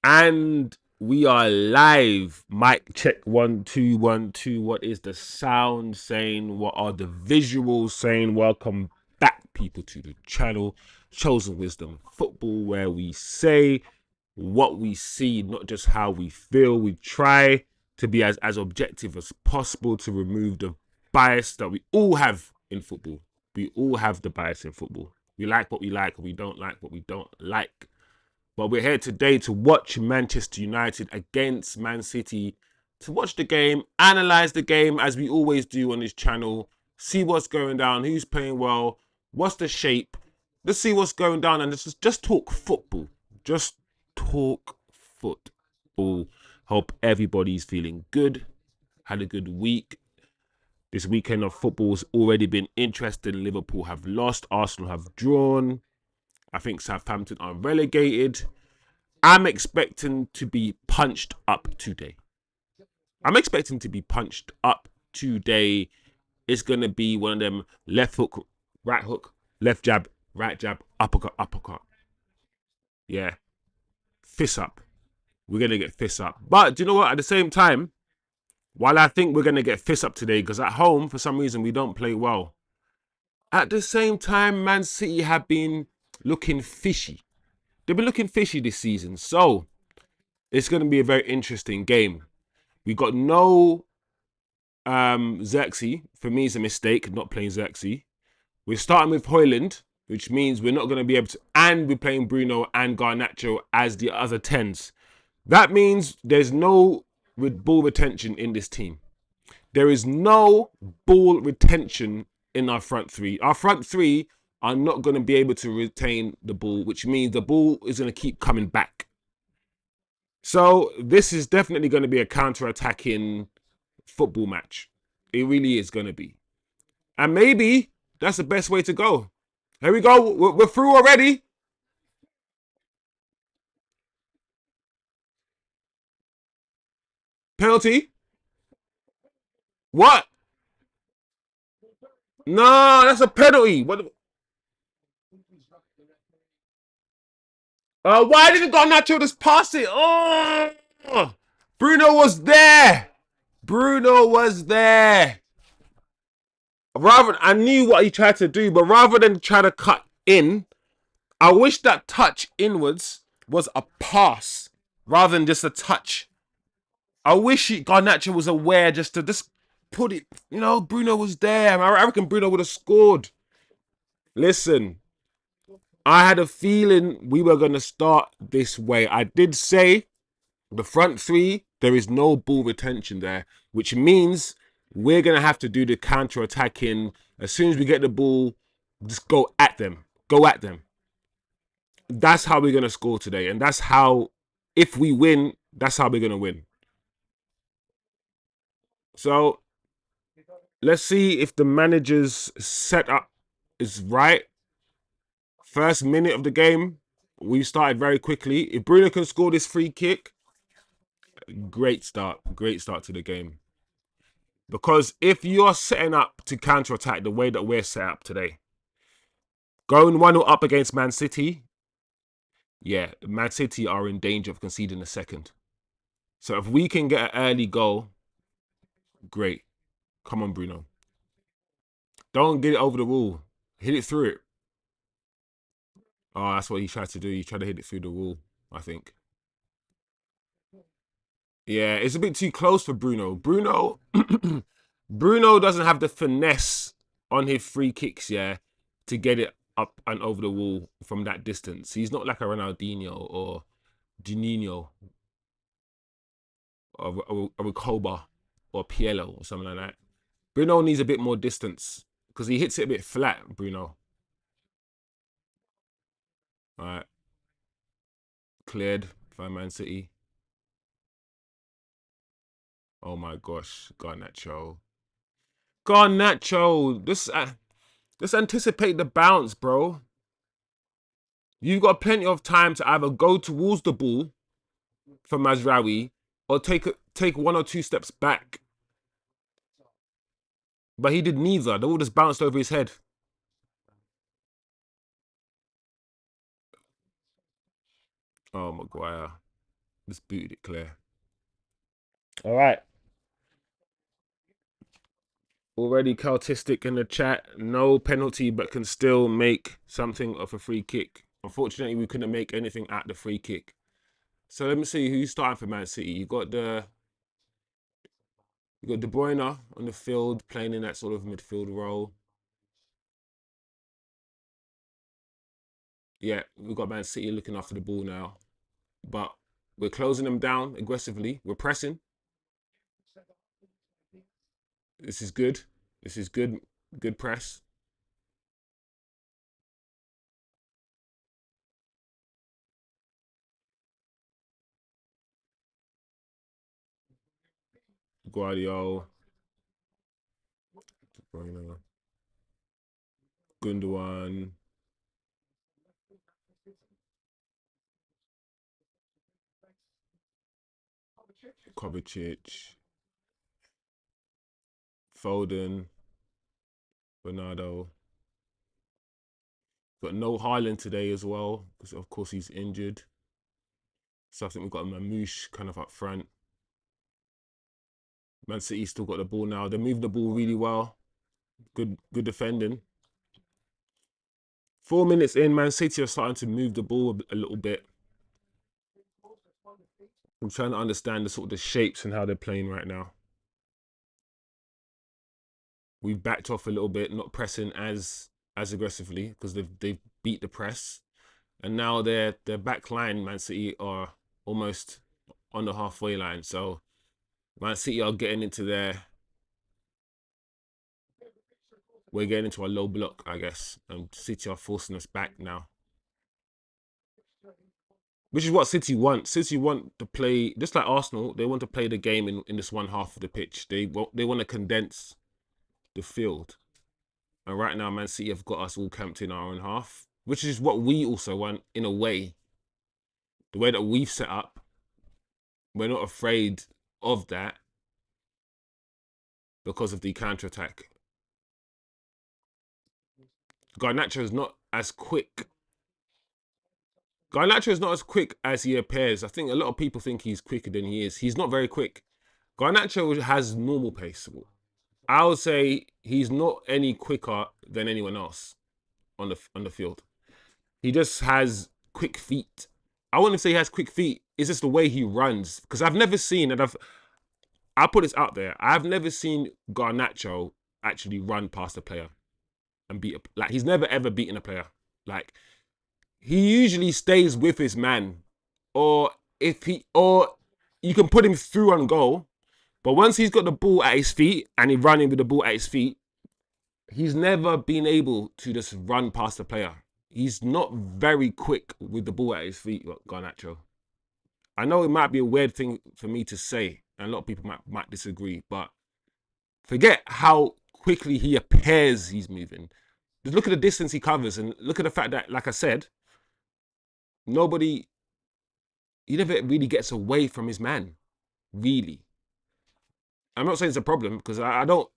And we are live. Mic check 1 2 1 2. What is the sound saying? What are the visuals saying? Welcome back, people, to the channel Chosen Wisdom Football, where we say what we see, not just how we feel. We try to be as objective as possible to remove the bias that we all have in football. We all have the bias in football. We like what we like, and we don't like what we don't like. But we're here today to watch Manchester United against Man City, to watch the game, analyze the game as we always do on this channel, see what's going down, who's playing well, what's the shape. Let's see what's going down and just talk football. Just talk football. Hope everybody's feeling good, had a good week. This weekend of football's already been interesting. Liverpool have lost, Arsenal have drawn. I think Southampton are relegated. I'm expecting to be punched up today. It's going to be one of them left hook, left jab, right jab, uppercut, uppercut. Yeah. Fist up. We're going to get fist up. But do you know what? At the same time, while I think we're going to get fist up today, because at home, for some reason, we don't play well. At the same time, Man City have been looking fishy. They've been looking fishy this season. So, it's going to be a very interesting game. We got no Zirkzee. For me, it's a mistake not playing Zirkzee. We're starting with Hojlund, which means we're not going to be able to... And we're playing Bruno and Garnacho as the other 10s. That means there's no ball retention in this team. There is no ball retention in our front three. Our front three are not going to be able to retain the ball, which means the ball is going to keep coming back. So this is definitely going to be a counter-attacking football match. It really is going to be. And maybe that's the best way to go. Here we go. We're through already. Penalty. What? No, that's a penalty. What? Why didn't Garnacho just pass it? Oh, Bruno was there. Bruno was there. I knew what he tried to do, but rather than try to cut in, I wish that touch inwards was a pass rather than just a touch. I wish Garnacho was aware just to put it. You know, Bruno was there. I reckon Bruno would have scored. Listen, I had a feeling we were going to start this way. I did say the front three, there is no ball retention there, which means we're going to have to do the counter-attacking. As soon as we get the ball, just go at them. Go at them. That's how we're going to score today. And that's how, if we win, that's how we're going to win. So, let's see if the manager's setup is right. First minute of the game, we started very quickly. If Bruno can score this free kick, great start. Great start to the game. Because if you're setting up to counter-attack the way that we're set up today, going 1-0 up against Man City, yeah, Man City are in danger of conceding a second. So if we can get an early goal, great. Come on, Bruno. Don't get it over the wall. Hit it through it. Oh, that's what he tried to do. He tried to hit it through the wall, I think. Yeah, it's a bit too close for Bruno. Bruno doesn't have the finesse on his free kicks, yeah, to get it up and over the wall from that distance. He's not like a Ronaldinho or Juninho or a Recoba or Pielo or something like that. Bruno needs a bit more distance because he hits it a bit flat, Bruno. All right. Cleared by Man City. Oh my gosh, Garnacho. Garnacho, just anticipate the bounce, bro. You've got plenty of time to either go towards the ball for Mazraoui or take 1 or 2 steps back. But he did neither. The ball just bounced over his head. Oh, Maguire. Just booted it clear. All right. Already Celtistic in the chat. No penalty, but can still make something of a free kick. Unfortunately, we couldn't make anything at the free kick. So let me see who's starting for Man City. You got De Bruyne on the field playing in that sort of midfield role. Yeah, we've got Man City looking after the ball now, but we're closing them down aggressively. We're pressing. This is good. This is good. Good press. Guardiola, De Bruyne, Gundogan, Kovacic, Foden, Bernardo. Got no Haaland today as well, because of course he's injured. So I think we've got a Mamouche kind of up front. Man City still got the ball now. They're moving the ball really well. Good defending. 4 minutes in, Man City are starting to move the ball a little bit. I'm trying to understand the sort of the shapes and how they're playing right now. We've backed off a little bit, not pressing as aggressively because they've beat the press, and now their back line, Man City, are almost on the halfway line. So Man City are getting into we're getting into a low block, I guess, and City are forcing us back now, which is what City want. City want to play just like Arsenal. They want to play the game in this one half of the pitch. They want to condense the field. And right now, Man City have got us all camped in our own half, which is what we also want in a way. The way that we've set up, we're not afraid of that because of the counter attack. Garnacho is not as quick. Garnacho is not as quick as he appears. I think a lot of people think he's quicker than he is. He's not very quick. Garnacho has normal pace. I would say he's not any quicker than anyone else on the field. He just has quick feet. I wouldn't say he has quick feet. It's just the way he runs. Because I've never seen, and I'll put this out there, I've never seen Garnacho actually run past a player and beat like he's never ever beaten a player. Like he usually stays with his man, or or you can put him through on goal. But once he's got the ball at his feet and he's running with the ball at his feet, he's never been able to just run past a player. He's not very quick with the ball at his feet, Garnacho. I know it might be a weird thing for me to say, and a lot of people might disagree, but forget how quickly he appears he's moving. Just look at the distance he covers, and look at the fact that, like I said, he never really gets away from his man, really. I'm not saying it's a problem, because I'm not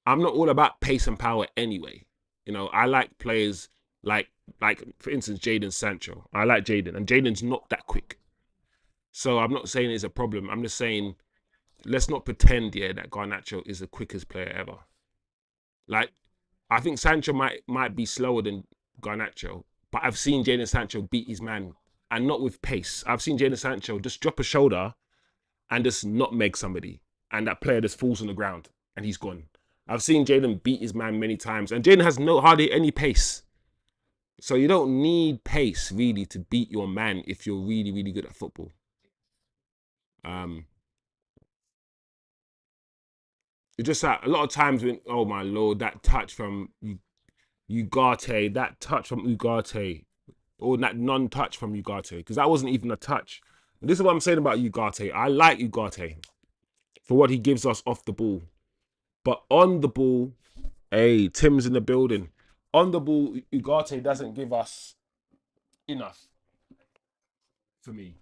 all about pace and power anyway. You know, I like players like, for instance, Jadon Sancho. I like Jadon, and Jadon's not that quick. So I'm not saying it's a problem. I'm just saying, let's not pretend, that Garnacho is the quickest player ever. Like, I think Sancho might be slower than Garnacho, but I've seen Jadon Sancho beat his man, and not with pace. I've seen Jadon Sancho just drop a shoulder and just nutmeg somebody, and that player just falls on the ground and he's gone. I've seen Jadon beat his man many times, and Jadon has hardly any pace. So you don't need pace really to beat your man if you're really, really good at football. Um, it's just that a lot of times when, oh my lord, that touch from Ugarte, or that non-touch from Ugarte, because that wasn't even a touch. And this is what I'm saying about Ugarte. I like Ugarte for what he gives us off the ball, but on the ball, hey, Tim's in the building. On the ball, Ugarte doesn't give us enough for me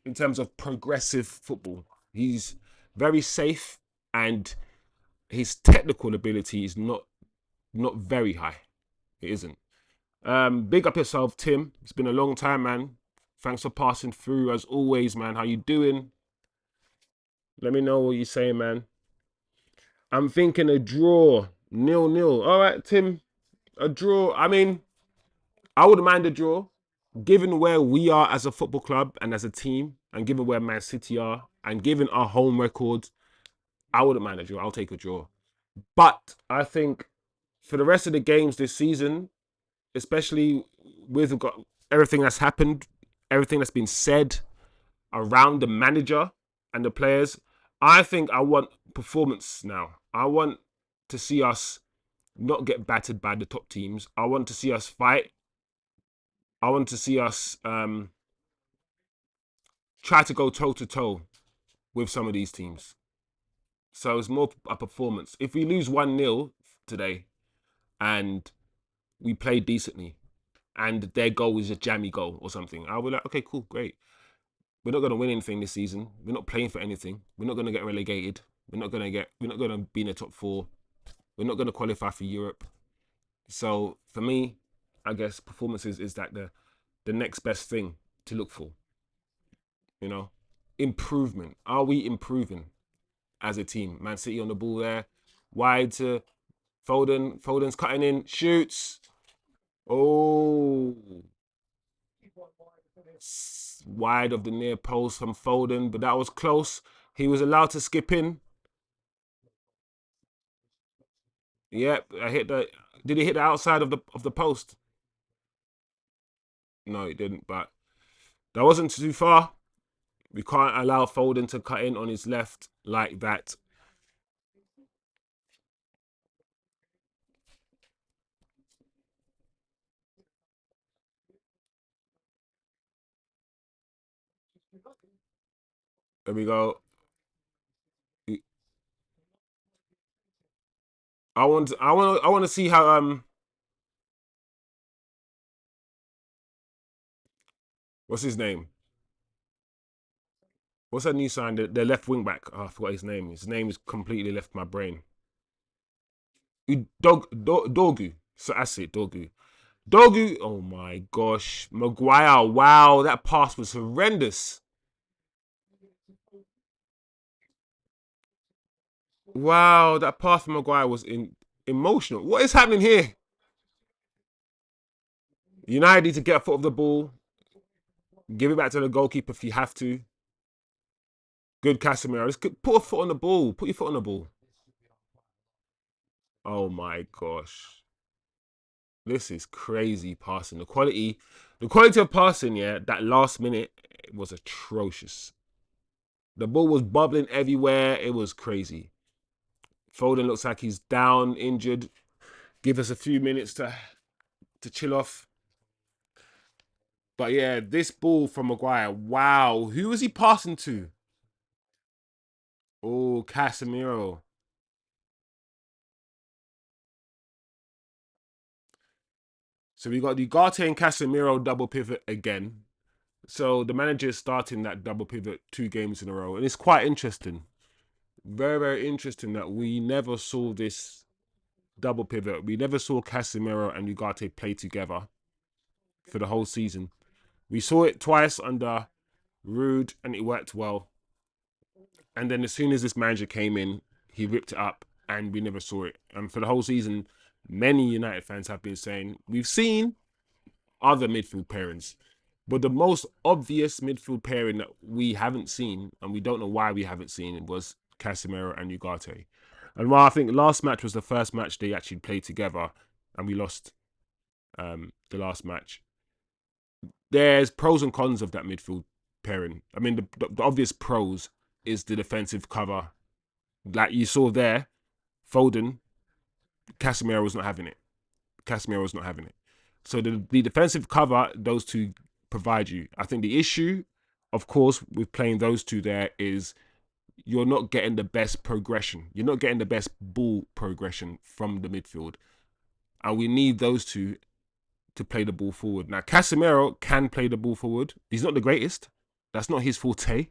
in terms of progressive football. He's very safe, and his technical ability is not very high. It isn't. Big up yourself, Tim. It's been a long time, man. Thanks for passing through as always, man. How you doing? Let me know what you're saying, man. I'm thinking a draw, 0-0. All right, Tim, a draw. I mean, I wouldn't mind a draw, given where we are as a football club and as a team, and given where Man City are, and given our home record. I wouldn't mind a draw. I'll take a draw. But I think for the rest of the games this season, especially with everything that's happened, everything that's been said around the manager and the players, I think I want performance now. I want to see us not get battered by the top teams. I want to see us fight. I want to see us try to go toe to toe with some of these teams. So it's more a performance. If we lose 1-0 today and we play decently and their goal is a jammy goal or something, I'll be like, okay, cool, great. We're not going to win anything this season. We're not playing for anything. We're not going to get relegated. We're not going to be in the top 4. We're not going to qualify for Europe. So for me, I guess performances is that the next best thing to look for. You know, improvement. Are we improving as a team? Man City on the ball there, wide to Foden. Foden's cutting in, shoots. Oh, wide of the near post from Foden, but that was close. He was allowed to skip in. Yep, I hit the. Did he hit the outside of the post? No, he didn't. But that wasn't too far. We can't allow Foden to cut in on his left like that. There we go. I want to see how what's his name? What's that new sign? The left wing back. Oh, I forgot his name. His name is completely left my brain. Dogu. So that's it, Dogu. Dogu. Oh my gosh, Maguire. Wow, that pass was horrendous. Wow, that pass from Maguire was emotional. What is happening here? United need to get a foot of the ball. Give it back to the goalkeeper if you have to. Good Casemiro. Just put a foot on the ball. Put your foot on the ball. Oh my gosh. This is crazy passing. The quality of passing, yeah, that last minute was atrocious. The ball was bubbling everywhere. It was crazy. Foden looks like he's down, injured. Give us a few minutes to chill off. But yeah, this ball from Maguire. Wow. Who was he passing to? Oh, Casemiro. So we got the ugarte and Casemiro double pivot again. So the manager is starting that double pivot 2 games in a row. And it's quite interesting. Very, very interesting that we never saw this double pivot. We never saw Casemiro and ugarte play together for the whole season. We saw it twice under Rude and it worked well. And then as soon as this manager came in, he ripped it up and we never saw it. And for the whole season, many United fans have been saying, we've seen other midfield pairings. But the most obvious midfield pairing that we haven't seen, and we don't know why we haven't seen it, was Casemiro and ugarte. And while I think last match was the first match they actually played together, and we lost the last match, there's pros and cons of that midfield pairing. I mean, the obvious pros is the defensive cover. Like you saw there, Foden, Casemiro was not having it. Casemiro was not having it. So the defensive cover, those two provide you. I think the issue, of course, with playing those two there is you're not getting the best progression. You're not getting the best ball progression from the midfield. And we need those two to play the ball forward. Now, Casemiro can play the ball forward. He's not the greatest. That's not his forte.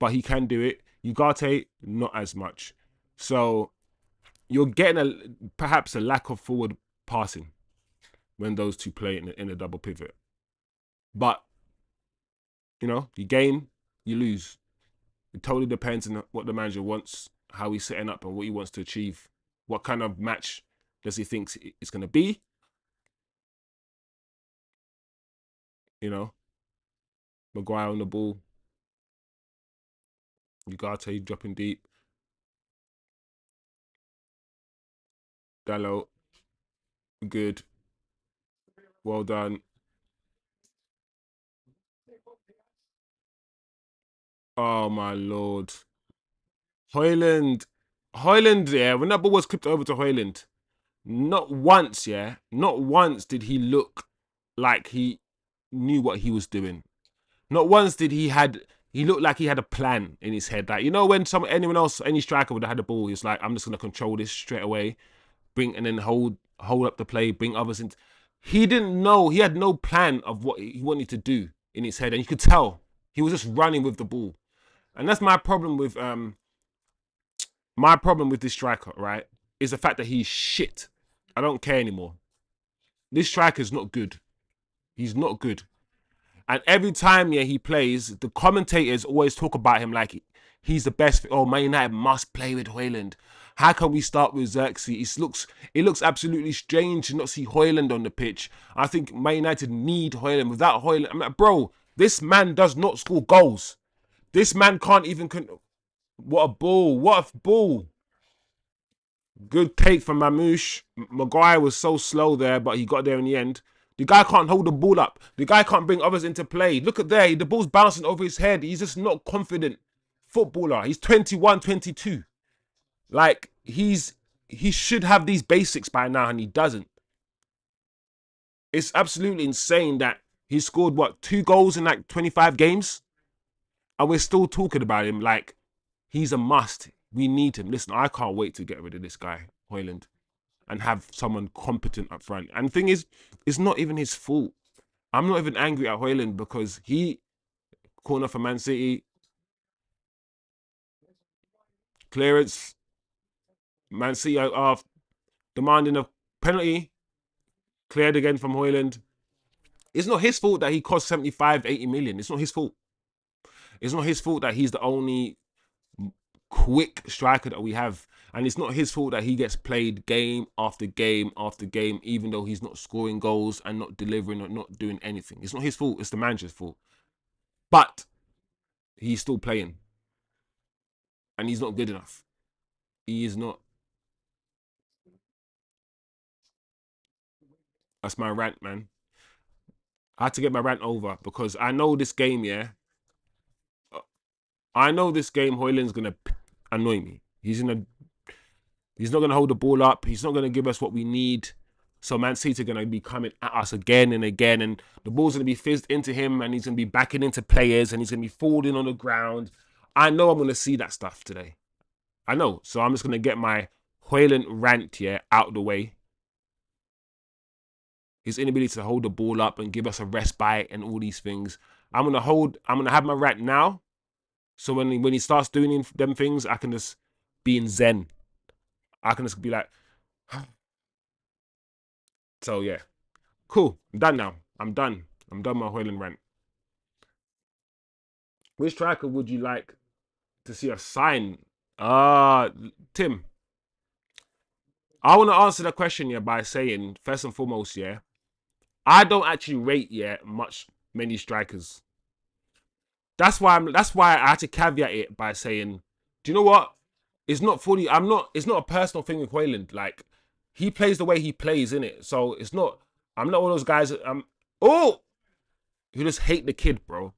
But he can do it. Ugarte, not as much. So you're getting perhaps a lack of forward passing when those two play in a double pivot. But You know, you gain, you lose. It totally depends on what the manager wants, how he's setting up, and what he wants to achieve. What kind of match does he think it's going to be? You know, Maguire on the ball, Ugarte dropping deep, Dallo, good, well done. Oh my lord, Hojlund, Hojlund, yeah. When that ball was clipped over to Hojlund, not once, yeah, not once did he look like he knew what he was doing. Not once did he looked like he had a plan in his head. Like, you know, when anyone else, any striker would have had the ball, he's like, I'm just gonna control this straight away, bring and then hold up the play, bring others in. He didn't know, he had no plan of what he wanted to do in his head, and you could tell he was just running with the ball. And that's my problem with this striker, right? Is the fact that he's shit. I don't care anymore. This striker's not good. He's not good. And every time, yeah, he plays, the commentators always talk about him like he's the best. Oh, Man United must play with Hojlund. How can we start with Zirkzee? It looks absolutely strange to not see Hojlund on the pitch. I think Man United need Hojlund. Without Hojlund, I'm like, bro, this man does not score goals. This man can't even. What a ball! What a ball! Good take from Mamouche. Maguire was so slow there, but he got there in the end. The guy can't hold the ball up. The guy can't bring others into play. Look at there. The ball's bouncing over his head. He's just not confident footballer. He's 21, 22. Like, he should have these basics by now, and he doesn't. It's absolutely insane that he scored, what, 2 goals in like 25 games? And we're still talking about him like he's a must. We need him. Listen, I can't wait to get rid of this guy, Hojlund, and have someone competent up front. And the thing is, it's not even his fault. I'm not even angry at Hojlund because corner for Man City, clearance, Man City are demanding a penalty, cleared again from Hojlund. It's not his fault that he cost 75, 80 million. It's not his fault. It's not his fault that he's the only quick striker that we have. And it's not his fault that he gets played game after game after game, even though he's not scoring goals and not delivering or not doing anything. It's not his fault. It's the manager's fault. But he's still playing. And he's not good enough. He is not. That's my rant, man. I had to get my rant over because I know this game, yeah. I know this game, Hojlund's going to annoy me. He's not going to hold the ball up. He's not going to give us what we need. So Man City are going to be coming at us again and again. And the ball's going to be fizzed into him. And he's going to be backing into players. And he's going to be falling on the ground. I know I'm going to see that stuff today. I know. So I'm just going to get my Hojlund rant here out of the way. His inability to hold the ball up and give us a respite and all these things. I'm going to have my rant now. So when he starts doing them things, I can just be in zen. I can just be like, so yeah. Cool. I'm done now. I'm done. I'm done my Hojlund rant. Which striker would you like to see us sign? Tim. I want to answer the question, yeah, by saying, first and foremost, yeah, I don't actually rate, yeah, many strikers. That's why I had to caveat it by saying, do you know what? It's not fully, it's not a personal thing with Hojlund. Like, he plays the way he plays, innit? So it's not, I'm not one of those guys who just hate the kid, bro.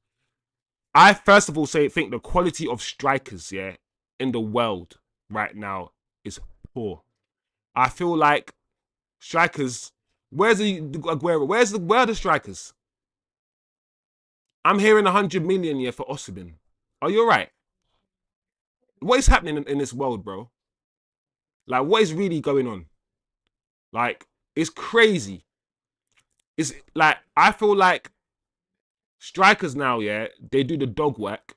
I first of all think the quality of strikers, yeah, in the world right now is poor. I feel like strikers, where's the Aguero? Where are the strikers? I'm hearing 100 million, yeah, for Osimhen. Are you alright? What is happening in this world, bro? Like, what is really going on? Like, it's crazy. It's like, I feel like strikers now, yeah, they do the dog work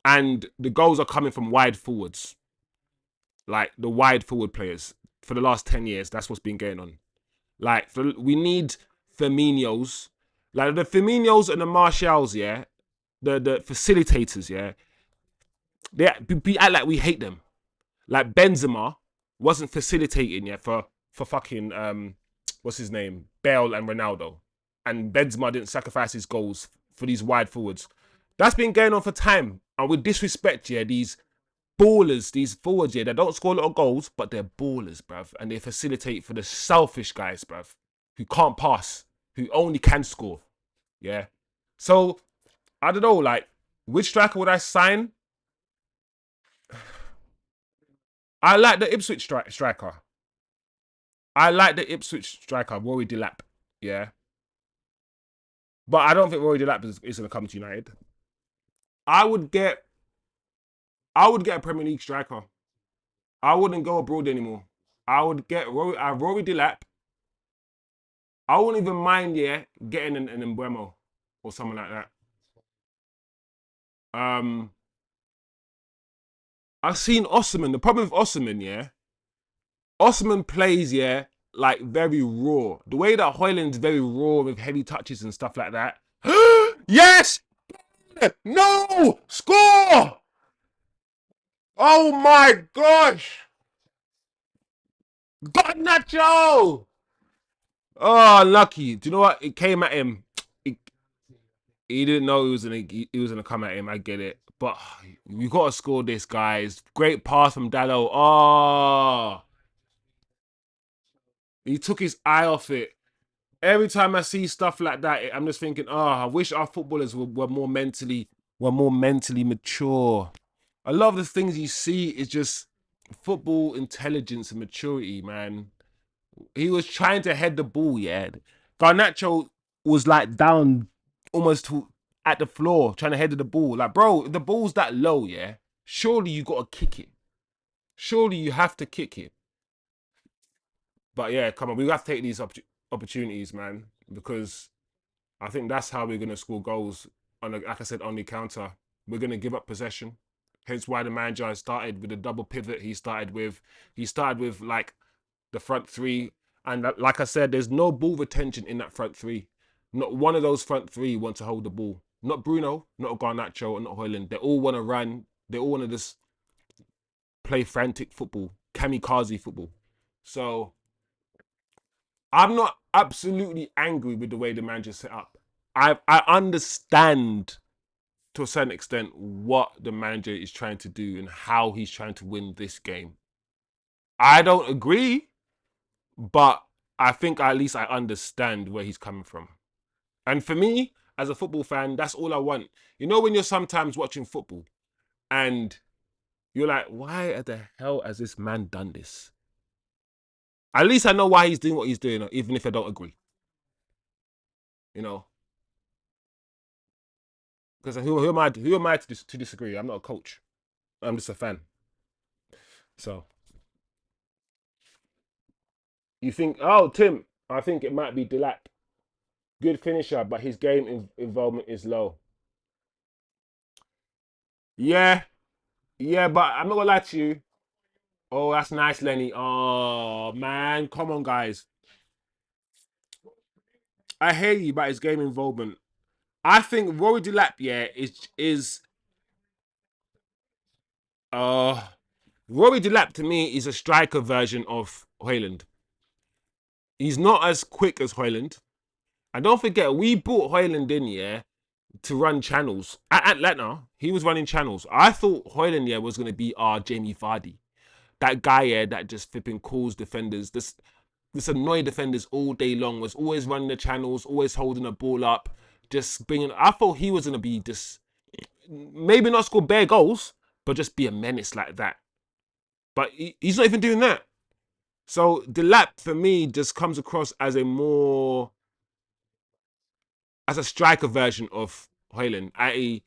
and the goals are coming from wide forwards. Like, the wide forward players. For the last 10 years, that's what's been going on. Like, we need Firmino's Like the Firminos and the Martials, yeah, the facilitators, yeah, we act like we hate them. Like Benzema wasn't facilitating, yeah, for fucking what's his name, Bale and Ronaldo, and Benzema didn't sacrifice his goals for these wide forwards. That's been going on for time, and with disrespect, yeah, these ballers, these forwards, yeah, they don't score a lot of goals, but they're ballers, bruv, and they facilitate for the selfish guys, bruv, who can't pass, who only can score, yeah. So I don't know, like, which striker would I sign? I like the Ipswich striker. I like the Ipswich striker, Rory Delap. Yeah. But I don't think Rory Delap is going to come to United. I would get a Premier League striker. I wouldn't go abroad anymore. I would get Rory Delap. I wouldn't even mind, yeah, getting an Embuemo or something like that. Um, I've seen Osman. The problem with Osman, yeah, Osman plays, yeah, like very raw. The way that Hojlund's very raw with heavy touches and stuff like that. Yes! No! Score! Oh my gosh! Garnacho! Oh, lucky. Do you know what? It came at him. It, he didn't know he was gonna come at him. I get it, but you gotta score this, guys. Great pass from Dallo. Oh, he took his eye off it. Every time I see stuff like that, I'm just thinking, oh, I wish our footballers were more mentally mature. A lot of the things you see is just football intelligence and maturity, man. He was trying to head the ball, yeah. Garnacho was like down almost at the floor trying to head the ball. Like, bro, if the ball's that low, yeah, surely you got to kick it. Surely you have to kick it. But yeah, come on, we have to take these opportunities, man, because I think that's how we're gonna score goals on, like I said, on the counter. We're gonna give up possession. Hence why the manager started with a double pivot. He started with like the front three, and like I said, there's no ball retention in that front three. Not one of those front three want to hold the ball. Not Bruno, not Garnacho, or not Hojlund. They all want to run. They all want to just play frantic football, kamikaze football. So I'm not absolutely angry with the way the manager set up. I understand to a certain extent what the manager is trying to do and how he's trying to win this game. I don't agree, but I think at least I understand where he's coming from. And for me, as a football fan, that's all I want. You know, when you're sometimes watching football and you're like, why the hell has this man done this? At least I know why he's doing what he's doing, even if I don't agree. You know, because who am I to disagree? I'm not a coach. I'm just a fan. So you think, oh, Tim, I think it might be Delap. Good finisher, but his game involvement is low. Yeah, yeah, but I'm not gonna lie to you. Oh, that's nice, Lenny. Oh man, come on, guys. I hear you about his game involvement. I think Rory Delap, yeah, is uh Rory Delap to me is a striker version of Hojlund. He's not as quick as Hojlund. And don't forget, we brought Hojlund in, yeah, to run channels. At Atlanta, he was running channels. I thought Hojlund, yeah, was gonna be our Jamie Vardy. That guy, yeah, that just flipping calls defenders. This annoy defenders all day long, was always running the channels, always holding the ball up, just bringing. I thought he was gonna be just maybe not score bare goals, but just be a menace like that. But he's not even doing that. So Delap for me just comes across as a striker version of Hojlund. I.e.,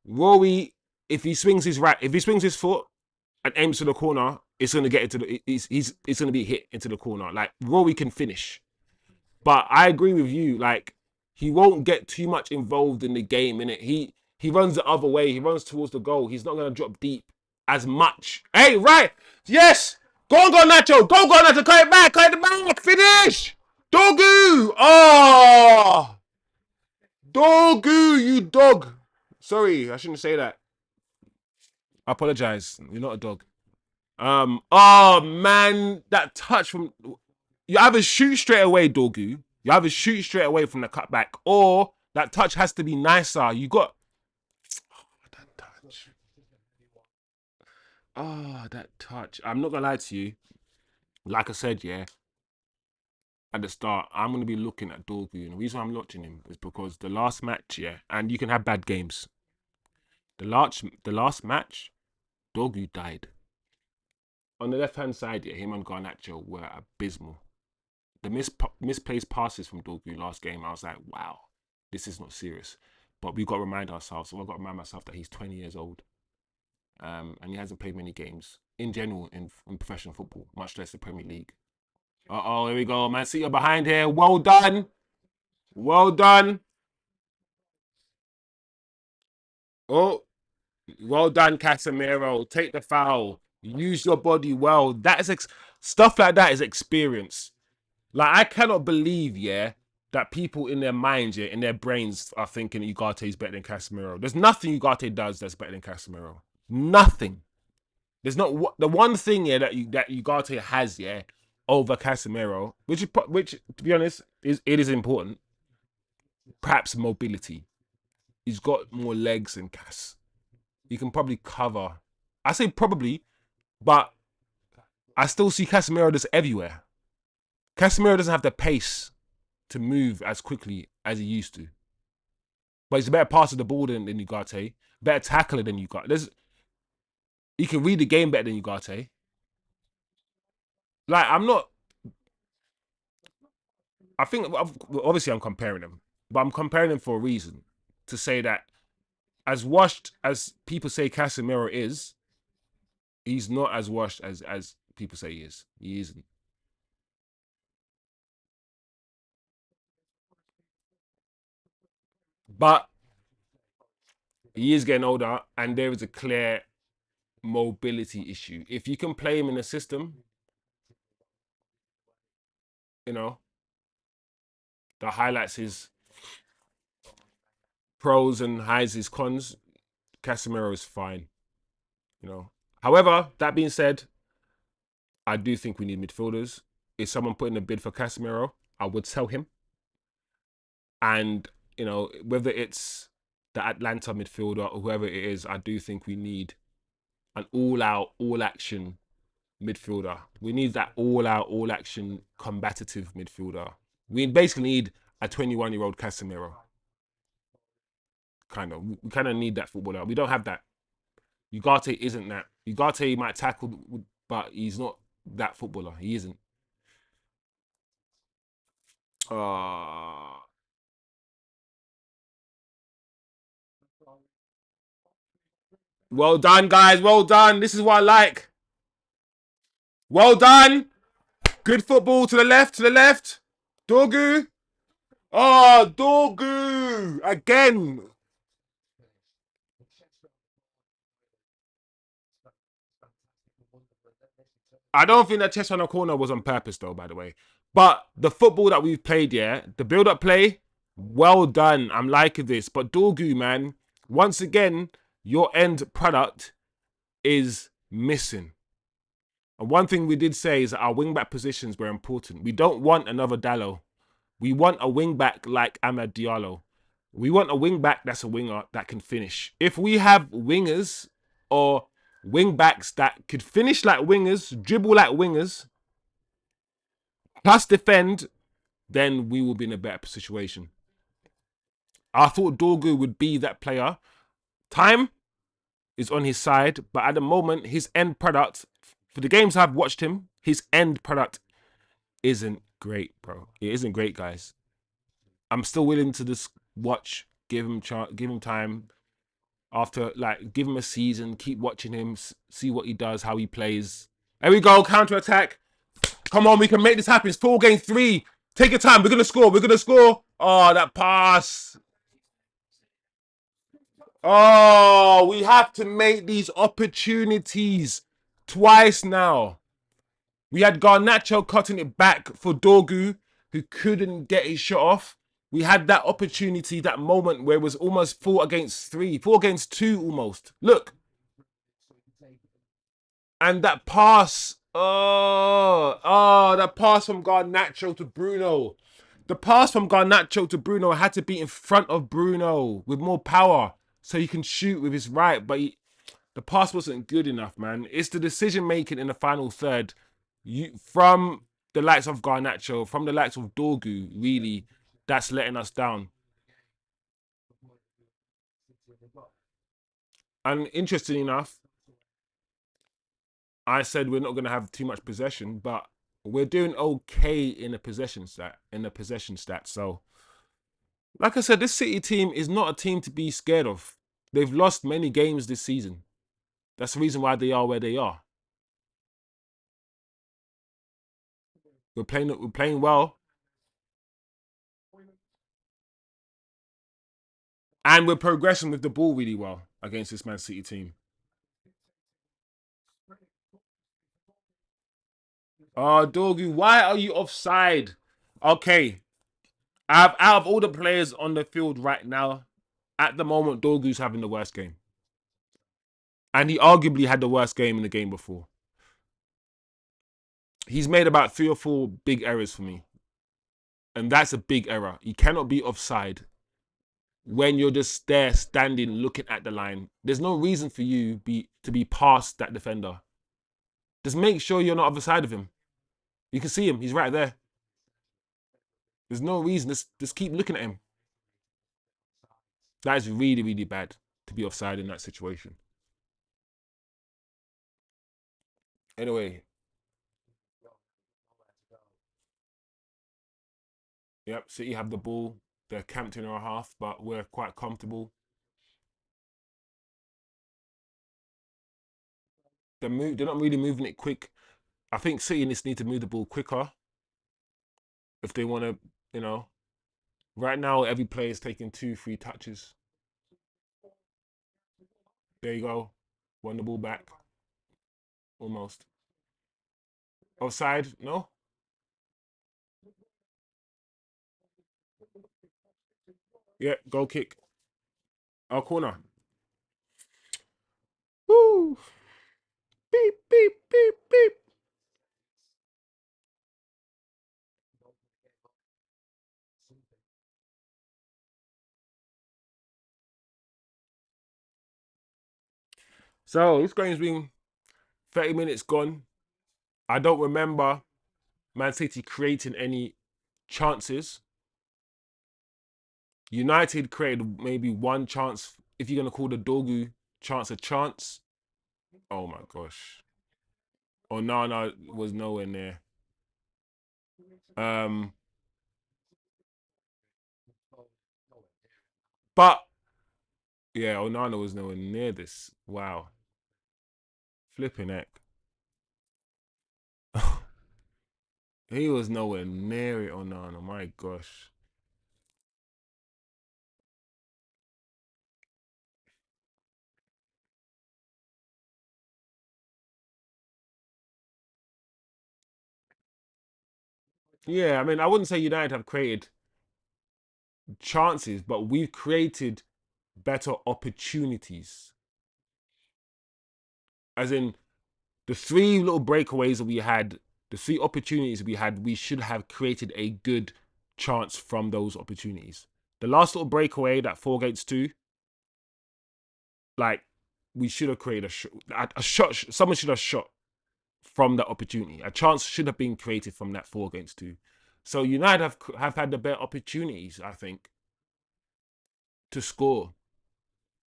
Rory, if he swings his foot and aims to the corner, it's gonna get into the. It's gonna be hit into the corner. Like Rory can finish. But I agree with you. Like he won't get too much involved in the game. In it, he runs the other way. He runs towards the goal. He's not gonna drop deep as much. Hey, right? Yes. Go Nacho. Go Nacho. Cut it back. Finish. Dogu. Oh. Dogu, you dog. Sorry, I shouldn't say that. I apologize. You're not a dog. Oh man, that touch from you either shoot straight away, Dogu. You either shoot straight away from the cutback, or that touch has to be nicer. You got that touch. Oh, that touch. I'm not gonna lie to you. Like I said, yeah, at the start, I'm gonna be looking at Dogu, and the reason I'm watching him is because the last match, yeah, and you can have bad games. The last match, Dogu died. On the left hand side, yeah, him and Garnacho were abysmal. The misplaced passes from Dogu last game, I was like, wow, this is not serious. But we've got to remind ourselves, so I've got to remind myself that he's 20 years old. And he hasn't played many games in general in professional football, much less the Premier League. Here we go. Man City are behind here. Well done. Well done. Oh, well done, Casemiro. Take the foul. Use your body well. That is stuff like that is experience. Like, I cannot believe, yeah, that people in their minds, yeah, in their brains are thinking Ugarte is better than Casemiro. There's nothing Ugarte does that's better than Casemiro. Nothing. There's not the one thing, yeah, that Ugarte has, yeah, over Casemiro, which to be honest is important. Perhaps mobility. He's got more legs than Cas. He can probably cover. I say probably, but I still see Casemiro just everywhere. Casemiro doesn't have the pace to move as quickly as he used to. But he's a better passer of the ball than Ugarte. Better tackler than Ugarte. He can read the game better than Ugarte. Like, I'm not... I think, obviously I'm comparing them. But I'm comparing them for a reason. To say that as washed as people say Casemiro is, he's not as washed as people say he is. He isn't. But he is getting older, and there is a clear mobility issue. If you can play him in a system, you know, that highlights his pros and hides his cons, Casemiro is fine, you know. However, that being said, I do think we need midfielders. If someone put in a bid for Casemiro, I would sell him. And, you know, whether it's the Atlanta midfielder or whoever it is, I do think we need an all-out, all-action midfielder. We need that all-out, all-action, combative midfielder. We basically need a 21-year-old Casemiro. Kind of. We kind of need that footballer. We don't have that. Ugarte isn't that. Ugarte might tackle, but he's not that footballer. He isn't. Uh, well done, guys. Well done. This is what I like. Well done. Good football to the left, to the left. Dogu. Oh, Dogu. Again. I don't think that chest on the corner was on purpose, though, by the way. But the football that we've played, yeah, the build-up play, well done. I'm liking this. But Dogu, man, once again, your end product is missing. And one thing we did say is that our wing-back positions were important. We don't want another Dallo. We want a wing-back like Amad Diallo. We want a wing-back that's a winger that can finish. If we have wingers or wing-backs that could finish like wingers, dribble like wingers, plus defend, then we will be in a better situation. I thought Dorgu would be that player. Time is on his side, but at the moment, his end product, for the games I've watched him, his end product isn't great, bro. It isn't great, guys. I'm still willing to just watch, give him time. After, like, give him a season, keep watching him, see what he does, how he plays. There we go, counter attack. Come on, we can make this happen. It's 4-3. Take your time. We're gonna score. We're gonna score. Oh, that pass. Oh, we have to make these opportunities twice now. We had Garnacho cutting it back for Dorgu, who couldn't get his shot off. We had that opportunity, that moment where it was almost 4 against 3, 4 against 2 almost. Look, and that pass, that pass from Garnacho to Bruno. The pass from Garnacho to Bruno had to be in front of Bruno with more power so he can shoot with his right, but the pass wasn't good enough, man. It's the decision making in the final third from the likes of Garnacho, from the likes of Dorgu, really, that's letting us down. And interesting enough, I said we're not going to have too much possession, but we're doing okay in the possession stat. So, like I said, this City team is not a team to be scared of. They've lost many games this season. That's the reason why they are where they are. We're playing well, and we're progressing with the ball really well against this Man City team. Oh, Dorgu, why are you offside? Okay, out of all the players on the field right now, at the moment, Dorgu's having the worst game. And he arguably had the worst game in the game before. He's made about 3 or 4 big errors for me. And that's a big error. You cannot be offside when you're just there standing looking at the line. There's no reason for you to be past that defender. Just make sure you're not other side of him. You can see him. He's right there. There's no reason. Just keep looking at him. That is really, really bad to be offside in that situation. Anyway, yep, City have the ball. They're camped in our half, but we're quite comfortable. They're not really moving it quick. I think City just need to move the ball quicker if they want to, you know. Right now, every player is taking 2, 3 touches. There you go. Won the ball back. Almost. Offside? No? Yeah, goal kick. Our corner. Woo! Beep, beep, beep, beep. So, this game's been 30 minutes gone. I don't remember Man City creating any chances. United created maybe one chance, if you're going to call the Dorgu chance a chance. Oh my gosh. Oh, no, was nowhere near. Um, but yeah, Onana was nowhere near this. Wow, flipping heck. He was nowhere near it, Onana. My gosh. Yeah, I mean, I wouldn't say United have created chances, but we've created better opportunities. As in, the 3 little breakaways that we had, the 3 opportunities we had, we should have created a good chance from those opportunities. The last little breakaway, that 4 against 2, like, we should have created a shot. Someone should have shot from that opportunity. A chance should have been created from that 4 against 2. So United have had the better opportunities, I think, to score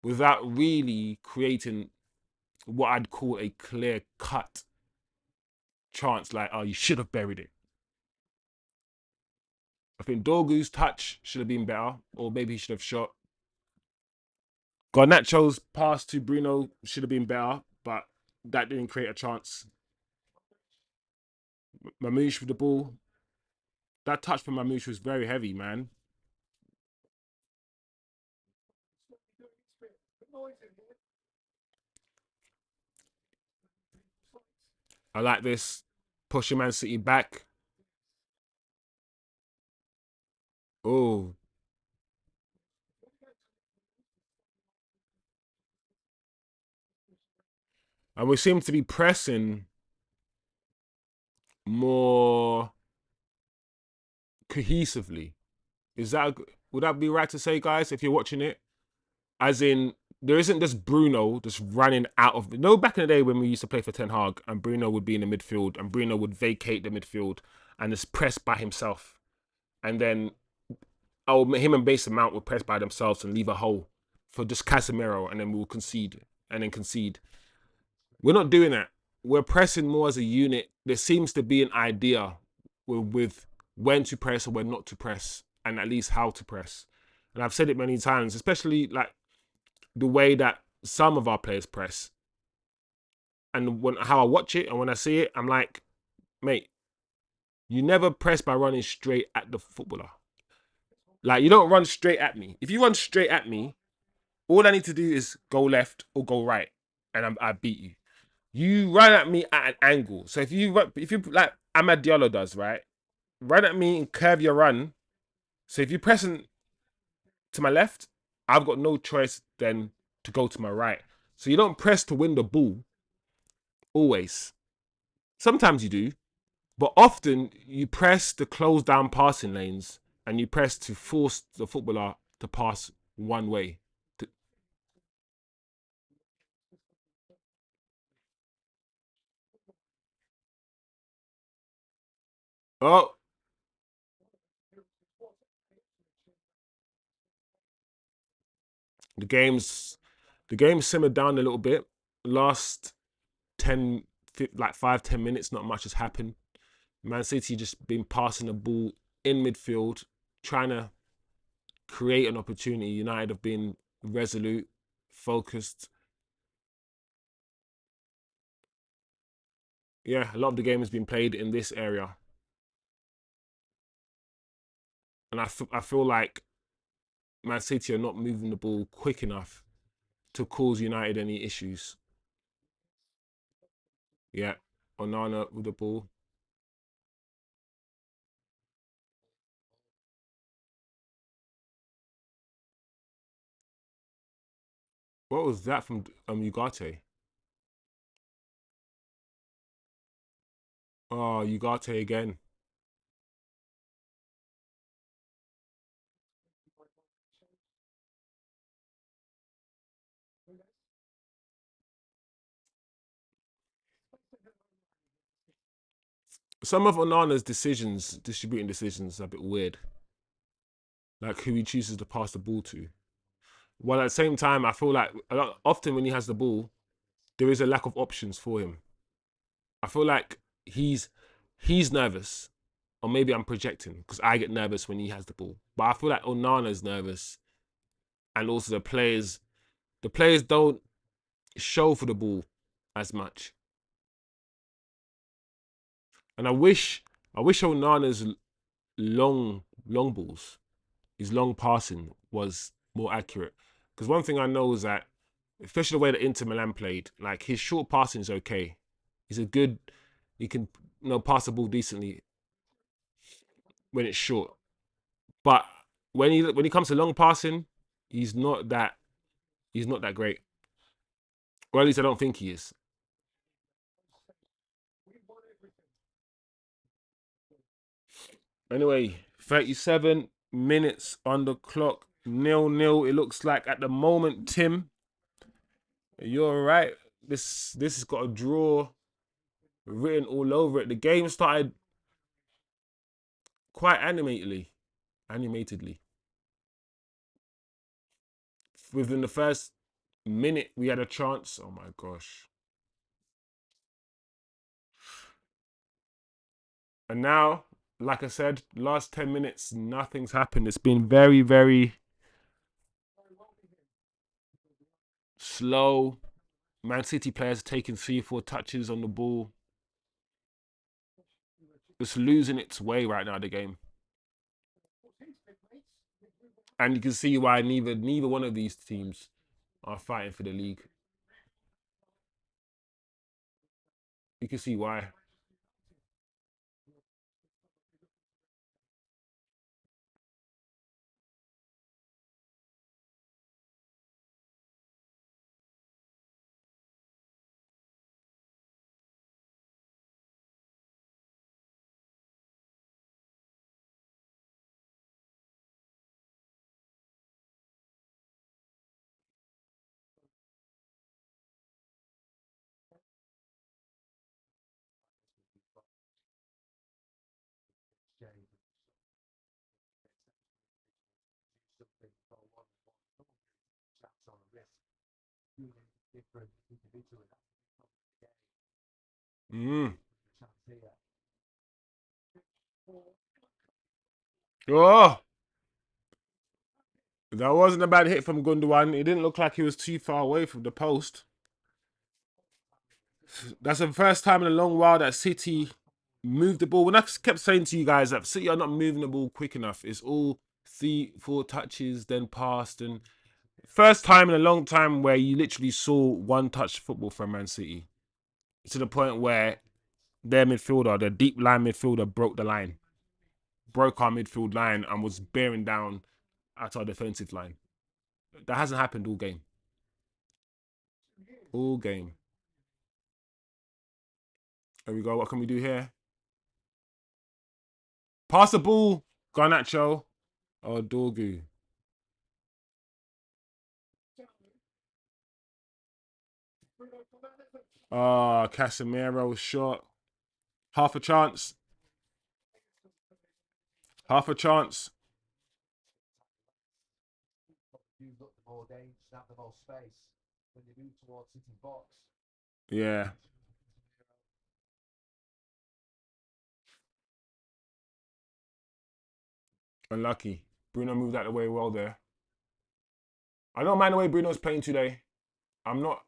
without really creating what I'd call a clear cut chance. Like, oh, you should have buried it. I think Dorgu's touch should have been better, or maybe he should have shot. Garnacho's pass to Bruno should have been better, but that didn't create a chance. Mamouche with the ball. That touch from Mamouche was very heavy, man. I like this. Pushing Man City back. Oh, and we seem to be pressing more cohesively. Is that would that be right to say, guys? If you're watching it, as in there isn't just Bruno just running out of. No, back in the day when we used to play for Ten Hag, and Bruno would be in the midfield, and Bruno would vacate the midfield and just press by himself, and then him and Mason Mount would press by themselves and leave a hole for just Casemiro, and then we'll concede and then concede. We're not doing that. We're pressing more as a unit. There seems to be an idea with when to press or when not to press, and at least how to press. And I've said it many times, especially like the way that some of our players press. And how I watch it and when I see it, I'm like, mate, you never press by running straight at the footballer. Like, you don't run straight at me. If you run straight at me, all I need to do is go left or go right, and I beat you. You run at me at an angle. So if you like Amad Diallo does, right? Run at me and curve your run. So if you're pressing to my left, I've got no choice then to go to my right. So you don't press to win the ball always. Sometimes you do, but often you press to close down passing lanes and you press to force the footballer to pass one way. Oh, the game's the game simmered down a little bit. Last 10, like 5, 10 minutes, not much has happened. Man City just been passing the ball in midfield, trying to create an opportunity. United have been resolute, focused. Yeah, a lot of the game has been played in this area, and I feel like Man City are not moving the ball quick enough to cause United any issues. Yeah, Onana with the ball. What was that from Ugarte? Oh, Ugarte again. Some of Onana's decisions, distributing decisions, are a bit weird. Like who he chooses to pass the ball to. While at the same time, I feel like often when he has the ball, there is a lack of options for him. I feel like he's he's nervous, or maybe I'm projecting because I get nervous when he has the ball. But I feel like Onana's nervous, and also the players don't show for the ball as much. And I wish Onana's long balls, his long passing was more accurate. Because one thing I know is that, especially the way that Inter Milan played, like his short passing is okay. He's a good, he can pass the ball decently when it's short. But when he comes to long passing, he's not that he's not that great. Or at least I don't think he is. Anyway, 37 minutes on the clock, 0-0. It looks like at the moment, Tim, you're right. This has got a draw written all over it. The game started quite animatedly. Within the first minute, we had a chance. Oh my gosh! And now, like I said, last 10 minutes, nothing's happened. It's been very, very slow. Man City players taking 3, 4 touches on the ball. It's losing its way right now, the game. And you can see why neither one of these teams are fighting for the league. You can see why. Mm. Oh, that wasn't a bad hit from Gundogan. It didn't look like he was too far away from the post. That's the first time in a long while that City moved the ball. When I kept saying to you guys that City are not moving the ball quick enough, it's all 3, 4 touches, then passed. And first time in a long time where you literally saw one touch football from Man City to the point where their midfielder, their deep line midfielder, broke our midfield line and was bearing down at our defensive line. That hasn't happened all game. All game. There we go. What can we do here? Pass the ball, Garnacho. Oh, Dorgu. Ah, Casemiro shot. Half a chance. Half a chance. Yeah. Unlucky. Bruno moved out of the way well there. I don't mind the way Bruno's playing today. I'm not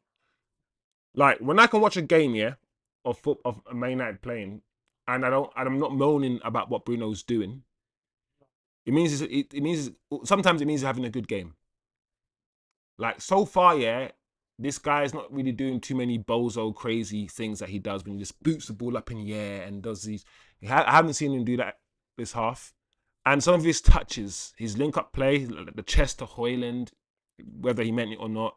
like when I can watch a game, yeah, of a Man United playing, and I'm not moaning about what Bruno's doing. It means sometimes it means having a good game. Like so far, yeah, this guy's not really doing too many bozo crazy things that he does when he just boots the ball up in the air and does these. I haven't seen him do that this half. And some of his touches, his link up play, the chest to Hojlund, whether he meant it or not,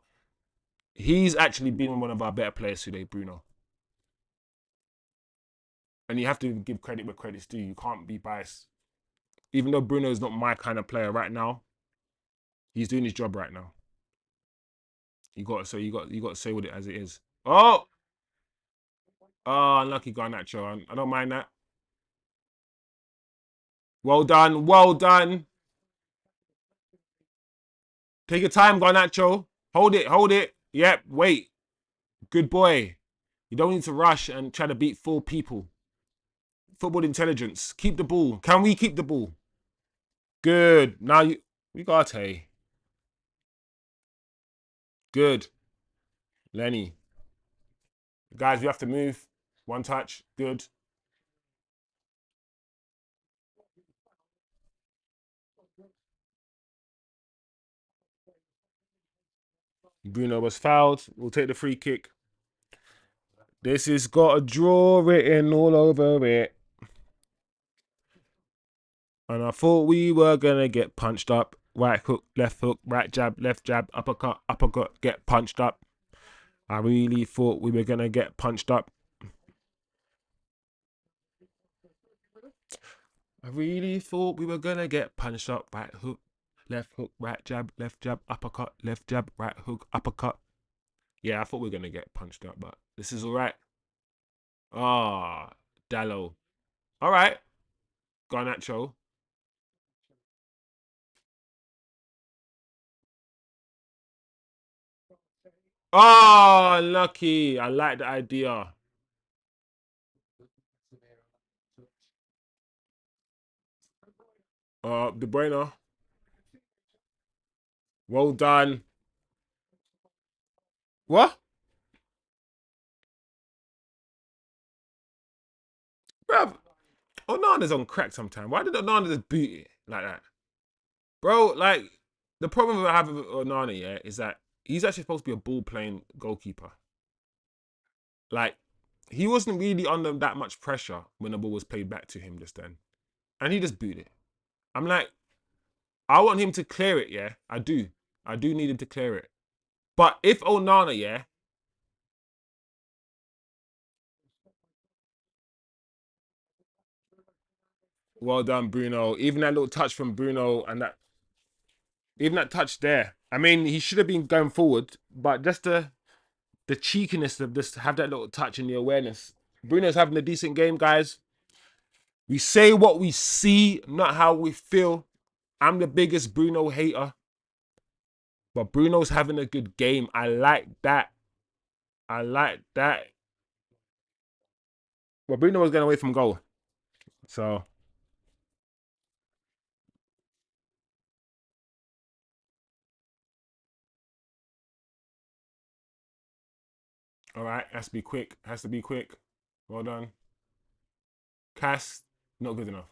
he's actually been one of our better players today, Bruno. And you have to give credit where credit's due. You can't be biased. Even though Bruno is not my kind of player right now, he's doing his job right now. You got to say what it as it is. Oh, unlucky Garnacho. I don't mind that. Well done, well done. Take your time, Garnacho. Hold it, hold it. Yep, wait. Good boy. You don't need to rush and try to beat 4 people. Football intelligence. Keep the ball. Can we keep the ball? Good. Now you ugarte. Good. Lenny. Guys, we have to move. One touch. Good. Bruno was fouled. We'll take the free kick. This has got a draw written all over it. And I thought we were going to get punched up. Right hook, right jab, left jab, uppercut, get punched up. I really thought we were going to get punched up. I really thought we were going to get punched up. Right hook, right jab, uppercut, left jab, right hook, uppercut. Yeah, I thought we were going to get punched up, but this is all right. Ah, Dallo. All right. Garnacho. Oh, lucky. I like the idea. De Bruyne. Well done. What? Bruv, Onana's on crack sometimes. Why did Onana just boot it like that? Bro, like, the problem I have with Onana, yeah, is that he's actually supposed to be a ball playing goalkeeper. Like, he wasn't really under that much pressure when the ball was played back to him just then. And he just booted it. I'm like, I want him to clear it, yeah. I do. I do need him to clear it. But if Onana, yeah, well done, Bruno. Even that little touch from Bruno and even that touch there. I mean, he should have been going forward, but just the cheekiness of just have that little touch and the awareness. Bruno's having a decent game, guys. We say what we see, not how we feel. I'm the biggest Bruno hater, but Bruno's having a good game. I like that. I like that. Well, Bruno was getting away from goal. So, all right, has to be quick. Has to be quick. Well done. Cass, not good enough.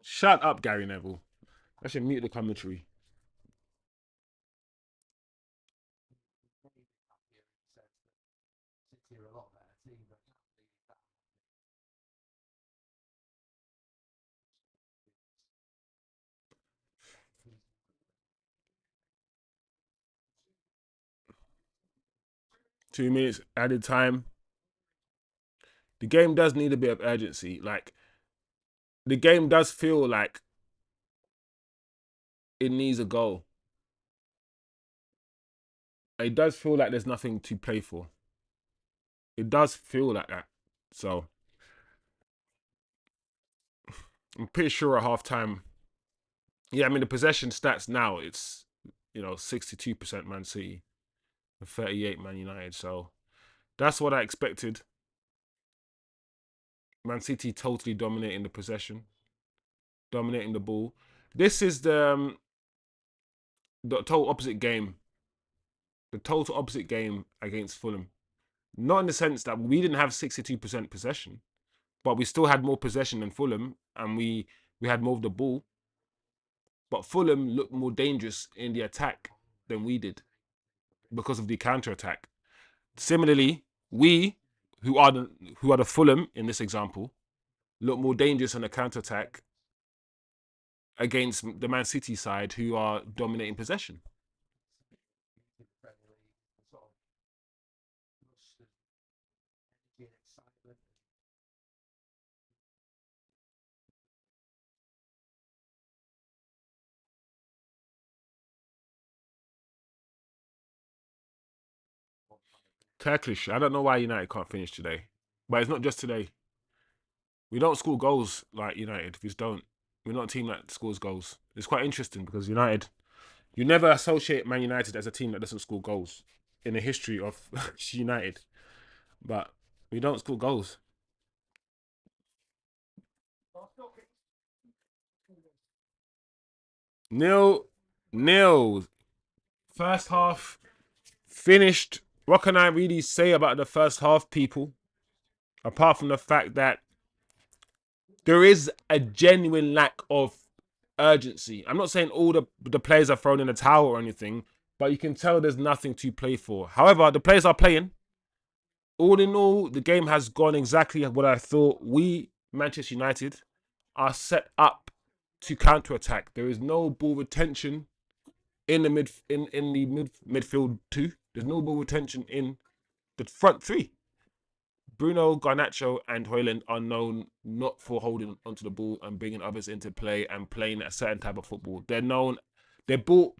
'Shut up, Gary Neville. I should mute the commentary. 2 minutes added time. The game does need a bit of urgency. Like, the game does feel like it needs a goal. It does feel like there's nothing to play for. It does feel like that. So I'm pretty sure at halftime. Yeah, I mean the possession stats now it's 62% Man City and 38 Man United. So that's what I expected. Man City totally dominating the possession, dominating the ball. This is the total opposite game. The total opposite game against Fulham. Not in the sense that we didn't have 62% possession, but we still had more possession than Fulham, and we had more of the ball. But Fulham looked more dangerous in the attack than we did because of the counter attack. Similarly, we who are the Fulham in this example look more dangerous on the counter attack against the Man City side who are dominating possession. Turkish. I don't know why United can't finish today, but it's not just today. We don't score goals like United. We just don't. We're not a team that scores goals. It's quite interesting because United, you never associate Man United as a team that doesn't score goals in the history of United, but we don't score goals. Nil, nil. First half finished. What can I really say about the first half, people? Apart from the fact that there is a genuine lack of urgency. I'm not saying all the players are thrown in the towel or anything, but you can tell there's nothing to play for. However, the players are playing. All in all, the game has gone exactly what I thought. We, Manchester United, are set up to counter attack. There is no ball retention in the midfield two. There's no ball retention in the front three. Bruno, Garnacho, and Hojlund are known not for holding onto the ball and bringing others into play and playing a certain type of football. They're known. They bought.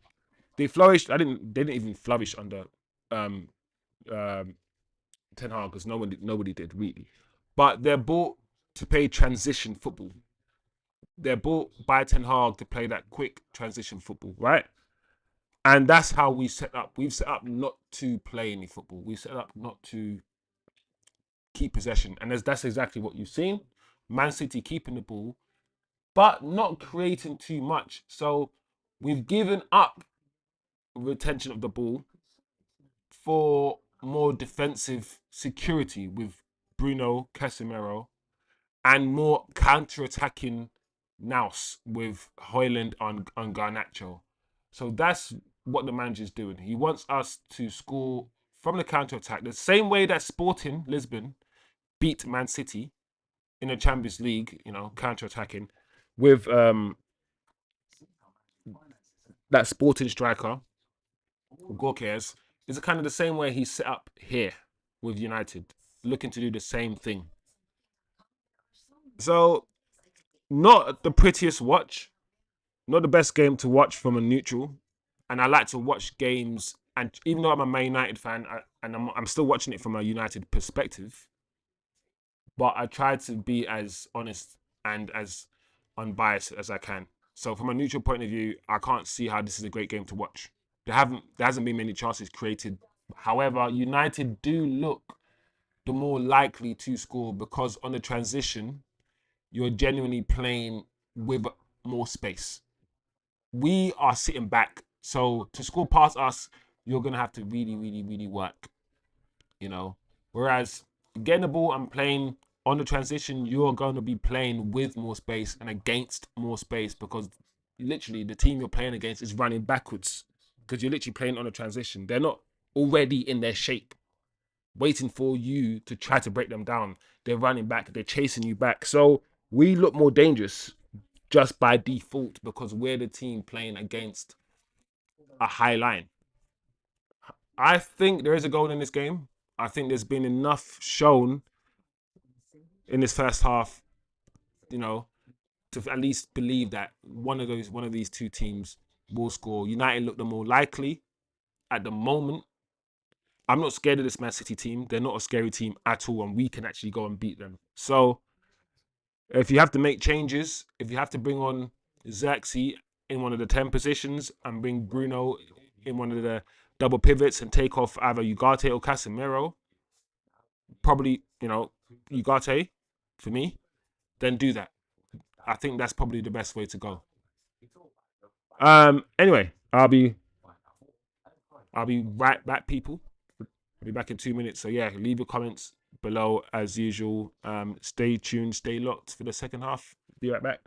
They flourished. They didn't even flourish under um, um, Ten Hag because nobody did really. But they're bought to play transition football. They're bought by Ten Hag to play that quick transition football, right? And that's how we set up. We've set up not to play any football. We set up not to keep possession. And that's exactly what you've seen. Man City keeping the ball, but not creating too much. So we've given up retention of the ball for more defensive security with Bruno, Casemiro, and more counter-attacking nous with Hojlund on Garnacho. So that's what the manager's doing. He wants us to score from the counter-attack. The same way that Sporting Lisbon beat Man City in the Champions League, counter-attacking with that Sporting striker. Gorka is kind of the same way he's set up here with United, looking to do the same thing. So, not the prettiest watch, not the best game to watch from a neutral. And I like to watch games, and even though I'm a Man United fan, I'm still watching it from a United perspective, but I try to be as honest and as unbiased as I can. So from a neutral point of view, I can't see how this is a great game to watch. There hasn't been many chances created. However, United do look the more likely to score because on the transition, you're genuinely playing with more space. We are sitting back, so to score past us, you're gonna have to really, really, really work. You know. Whereas getting the ball and playing on the transition, you're going to be playing with more space and against more space because literally the team you're playing against is running backwards because you're literally playing on a transition. They're not already in their shape, waiting for you to try to break them down. They're running back, they're chasing you back. So we look more dangerous just by default because we're the team playing against a high line. I think there is a goal in this game. I think there's been enough shown in this first half, you know, to at least believe that one of these two teams will score. United look the more likely at the moment. I'm not scared of this Man City team. They're not a scary team at all, and we can actually go and beat them. So if you have to make changes, if you have to bring on Zirkzee in one of the 10 positions and bring Bruno in one of the double pivots and take off either Ugarte or Casemiro, probably, Ugarte for me, then do that. I think that's probably the best way to go. Anyway, I'll be right back, people. I'll be back in 2 minutes. So yeah, leave your comments below as usual. Stay tuned, stay locked for the second half. Be right back.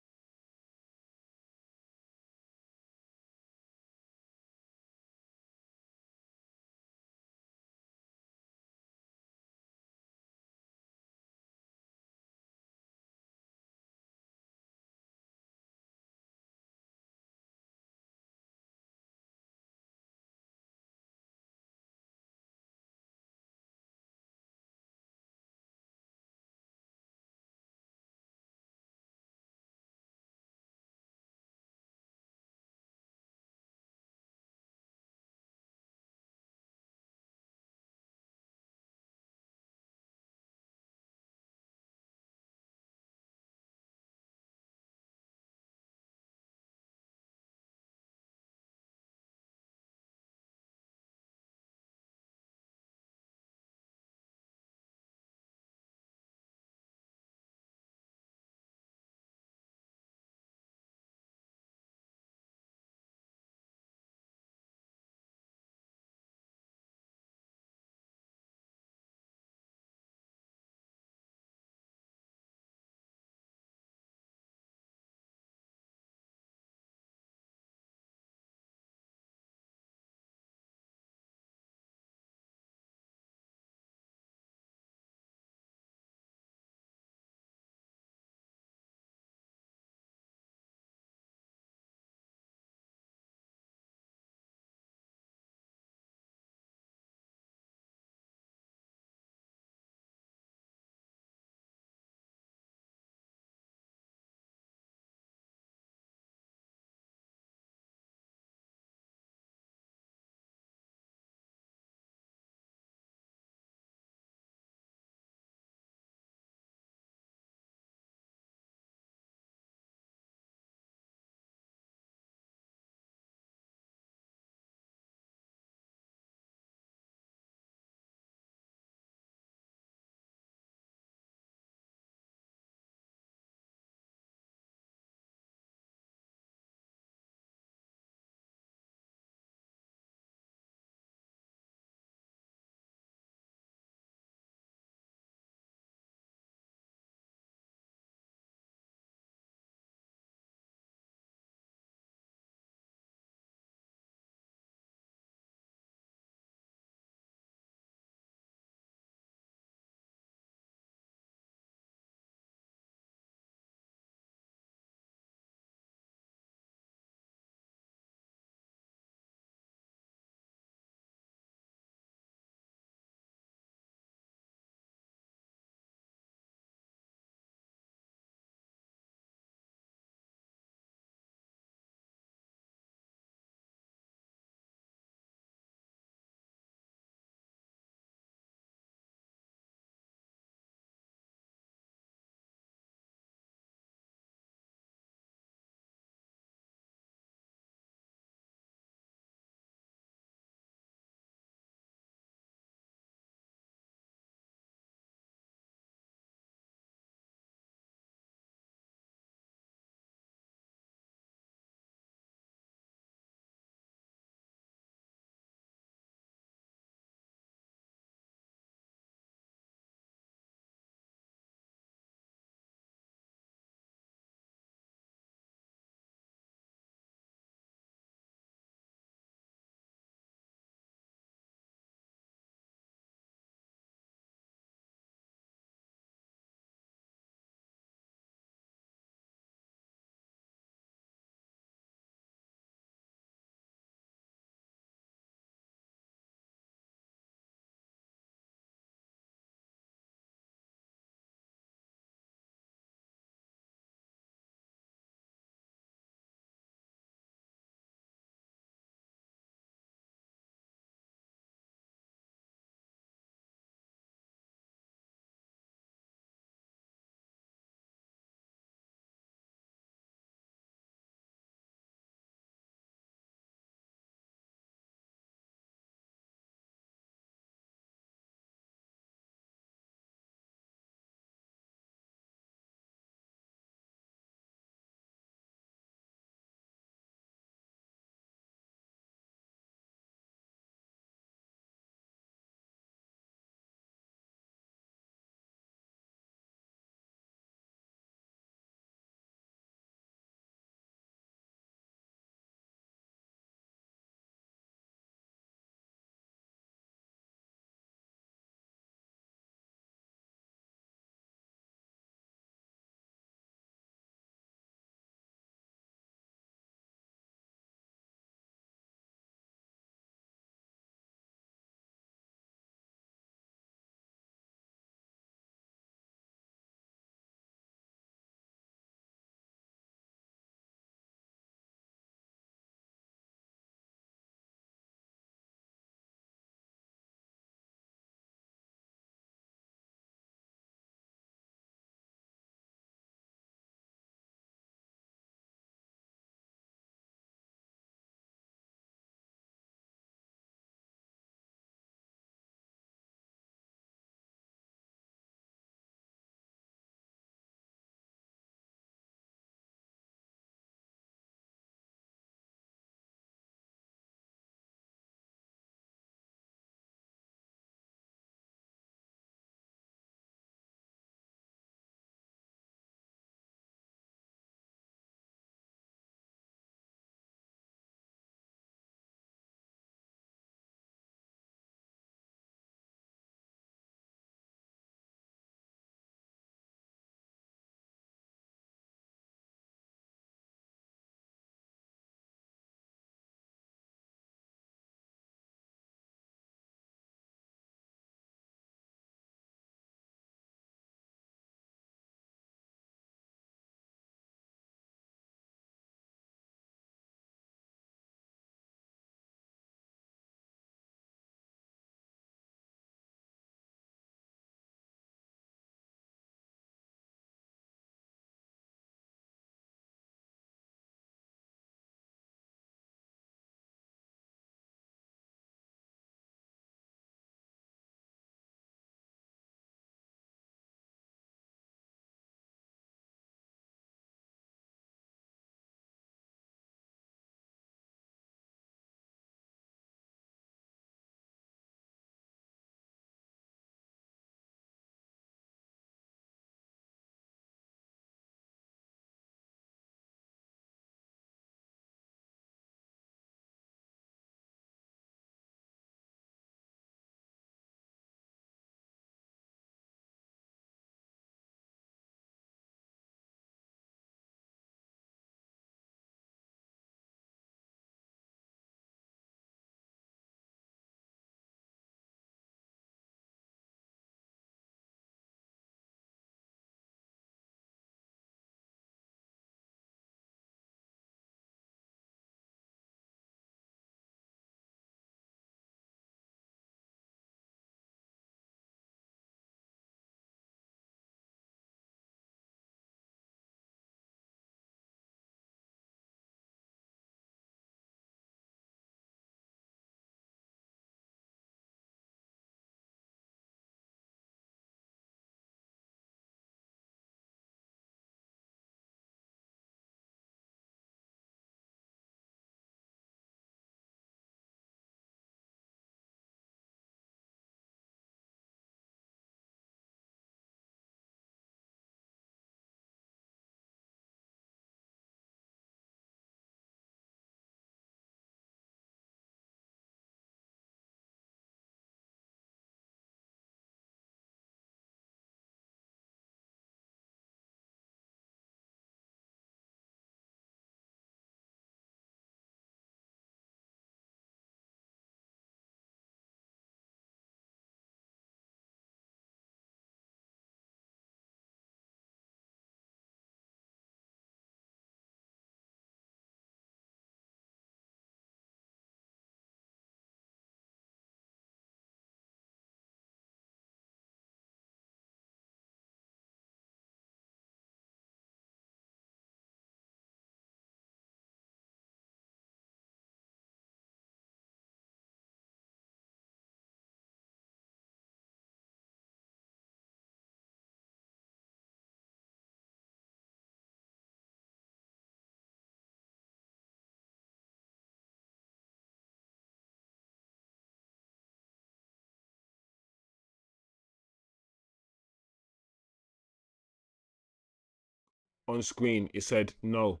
on screen, it said no.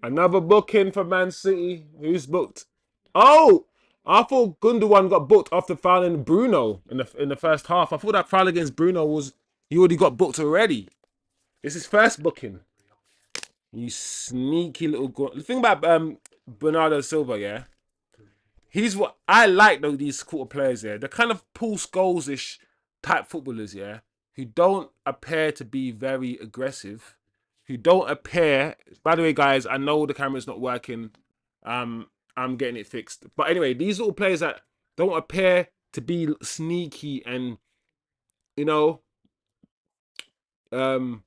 Another booking for Man City. Who's booked? Oh, I thought Gundogan got booked after fouling Bruno in the first half. I thought that foul against Bruno was he already got booked already. This is first booking. You sneaky little. The thing about Bernardo Silva, yeah, he's what I like though. These quarter players, yeah, they're kind of Paul Scholes ish type footballers, yeah, who don't appear to be very aggressive, who don't appear. By the way, guys, I know the camera's not working. Um, I'm getting it fixed. But anyway, these little players that don't appear to be sneaky and you know um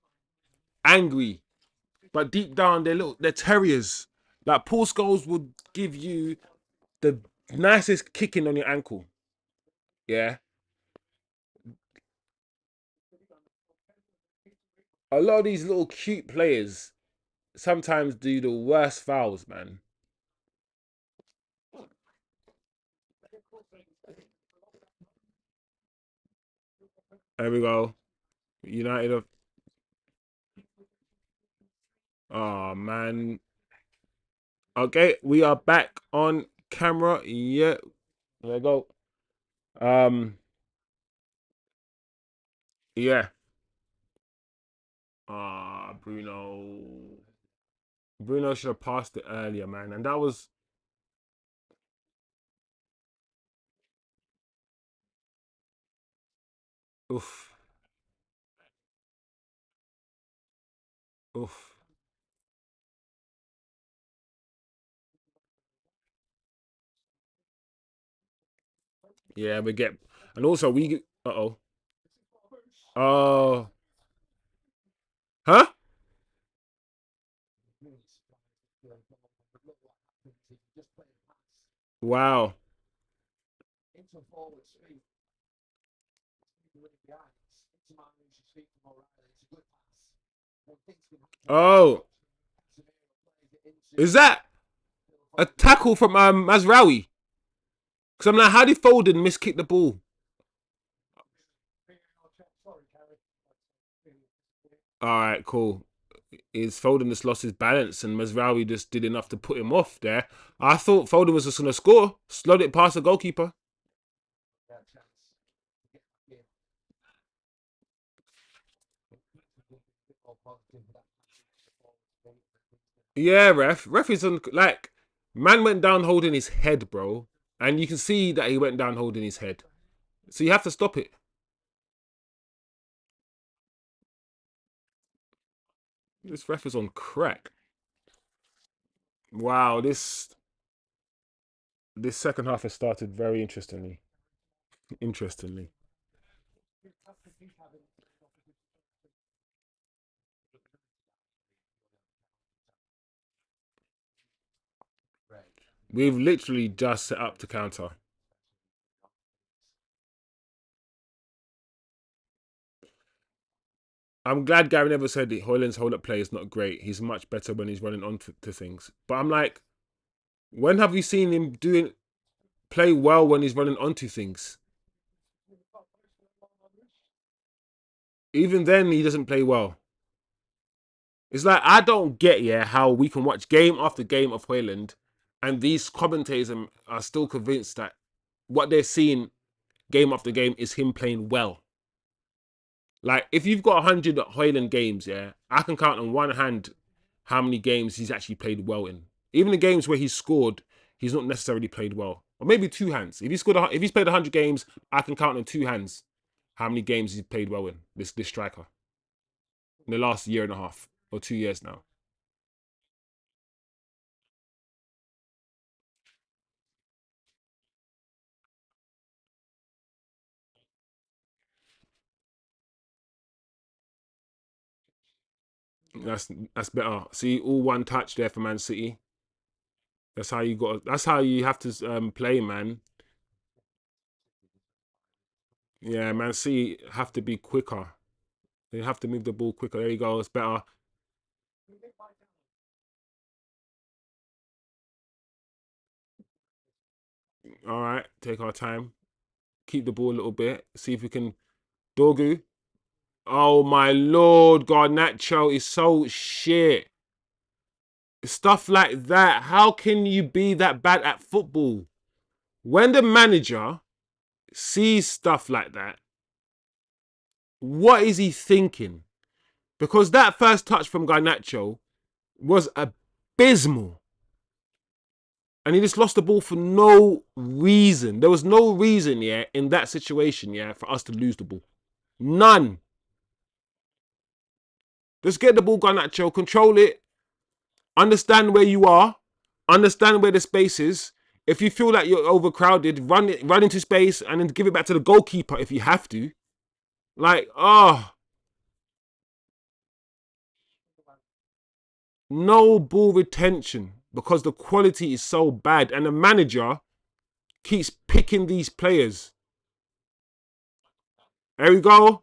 angry, but deep down they're terriers. Like Paul Scholes would give you the nicest kicking on your ankle. Yeah. A lot of these little cute players sometimes do the worst fouls, man. There we go. United of oh man. Okay, we are back on camera. Yeah. There we go. Um yeah. Bruno. Bruno should have passed it earlier, man. And that was oof. Oof. Yeah, we get and also we uh-oh. Oh. Huh? Wow. Oh. Is that a tackle from Mazraoui? Because I'm like, how did Foden miss kick the ball? All right, cool. Is Foden just lost his balance and Mazraoui just did enough to put him off there? I thought Foden was just going to score, slowed it past the goalkeeper. Yeah, ref is on like man went down holding his head, bro, and you can see that he went down holding his head. So you have to stop it. This ref is on crack. Wow, this second half has started very interestingly. Interestingly. We've literally just set up to counter. I'm glad Gary never said that Hoyland's hold up play is not great. He's much better when he's running on to things. But I'm like, when have you seen him doing play well when he's running onto things? Even then, he doesn't play well. It's like I don't get how we can watch game after game of Hoyland, and these commentators are still convinced that what they're seeing game after game is him playing well. Like if you've got 100 Hoyland games, I can count on one hand how many games he's actually played well in. Even the games where he's scored, he's not necessarily played well, or maybe two hands. If he's played 100 games, I can count on two hands how many games he's played well in. This striker in the last year and a half or 2 years now. That's better. See, all one touch there for Man City. That's how you got. That's how you have to play, man. Yeah, Man City have to be quicker. They have to move the ball quicker. There you go. It's better. All right, take our time. keep the ball a little bit. See if we can. Dorgu. Oh my lord, Garnacho is so shit. Stuff like that. How can you be that bad at football? When the manager sees stuff like that, what is he thinking? Because that first touch from Garnacho was abysmal. And he just lost the ball for no reason. There was no reason, yeah, in that situation, yeah, for us to lose the ball. None. Just get the ball, Garnacho, control it, understand where you are, understand where the space is. If you feel like you're overcrowded, run into space and then give it back to the goalkeeper if you have to. Like, no ball retention because the quality is so bad and the manager keeps picking these players. There we go.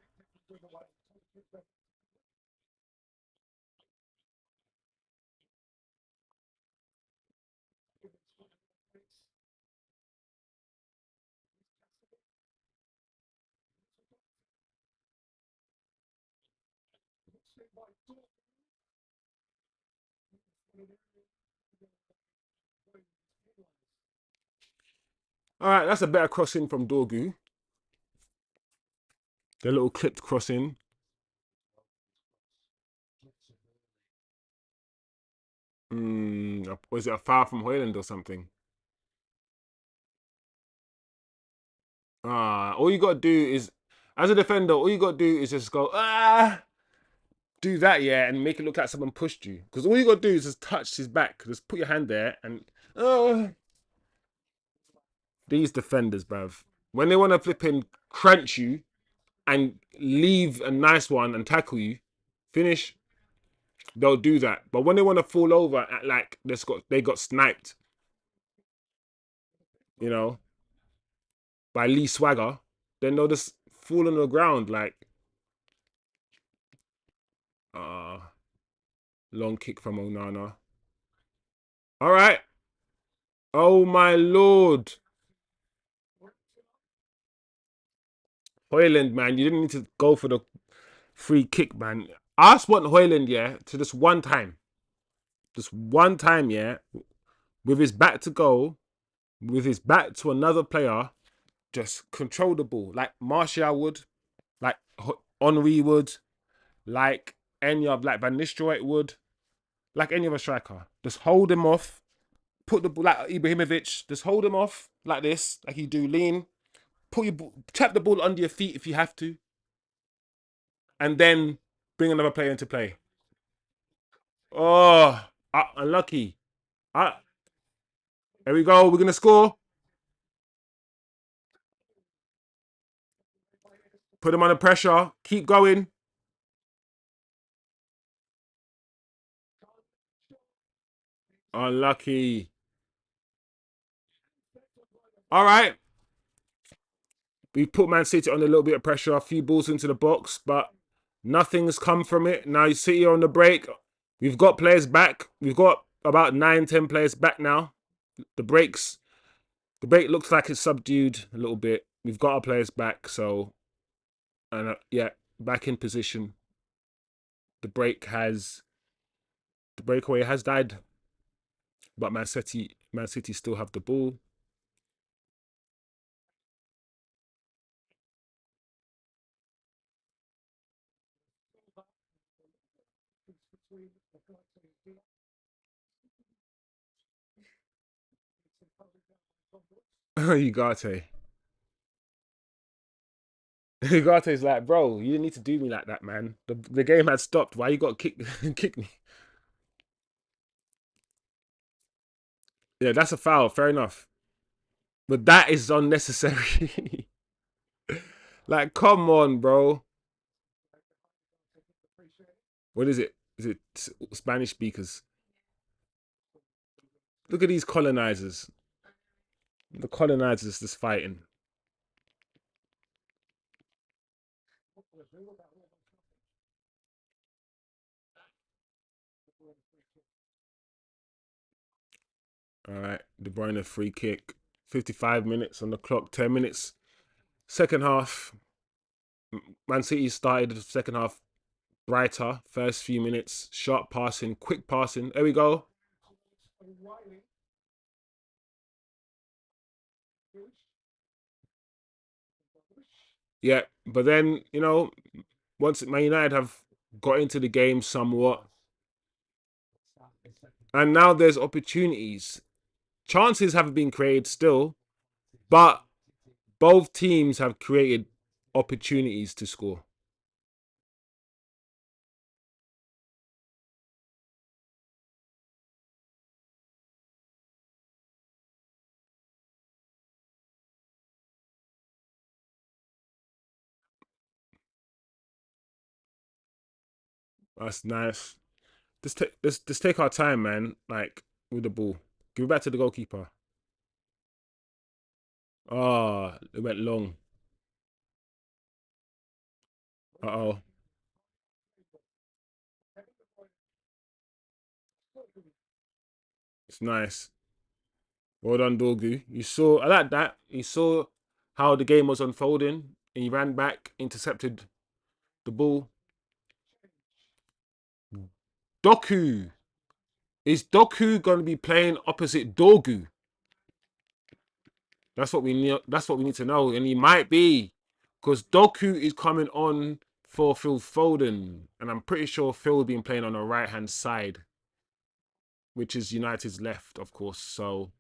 All right, that's a better crossing from Dorgu. The little clipped crossing. Was it a foul from Hojlund or something? All you got to do is, as a defender, all you got to do is just go, do that, yeah, and make it look like someone pushed you. Because all you got to do is just touch his back. Just put your hand there and, these defenders, bruv. When they want to flip and crunch you and leave a nice one and tackle you, finish, they'll do that. But when they want to fall over, at like they got sniped, you know, by Lee Swagger, then they'll just fall on the ground like, uh, long kick from Onana. All right. Oh my lord. Hojlund, man, you didn't need to go for the free kick, man. I just want Hojlund, yeah, to just one time, yeah, with his back to goal, with his back to another player, just control the ball like Martial would, like Henri would, like any of like Van Nistelrooy would, like any other striker. Just hold him off, put the ball like Ibrahimovic. Just hold him off like this, like you do. Lean, tap the ball under your feet if you have to, and then bring another player into play. Oh, unlucky. Uh, there we go. We're gonna score. Put him under pressure. Keep going. Unlucky. All right. We put Man City under a little bit of pressure. A few balls into the box, but nothing's come from it. Now you City on the break. We've got players back. We've got about 9, 10 players back now. The breaks. The break looks like it's subdued a little bit. We've got our players back, so and yeah, back in position. The breakaway has died, but Man City still have the ball. Ugarte. Ugarte's like, bro, you didn't need to do me like that, man. The game had stopped. Why you got to kick kick me? Yeah, that's a foul. Fair enough. But that is unnecessary. Like, come on, bro. What is it? Is it Spanish speakers? Look at these colonizers. The colonizers just fighting. All right, De Bruyne free kick. 55 minutes on the clock. 10 minutes. Second half, Man City started the second half brighter. First few minutes, sharp passing, quick passing. There we go. Yeah, but then once Man United have got into the game somewhat, and now there's opportunities. Chances haven't been created still, but both teams have created opportunities to score. That's nice. Just take our time, man. Like with the ball, give it back to the goalkeeper. Oh, it went long. Uh-oh, it's nice. Well done, Dorgu. You saw, I like that. You saw how the game was unfolding, and he ran back, intercepted the ball. Doku. Is Doku going to be playing opposite Dorgu? That's what we need. That's what we need to know, and he might be, because Doku is coming on for Phil Foden, and I'm pretty sure Phil will be playing on the right hand side, which is United's left, of course. So,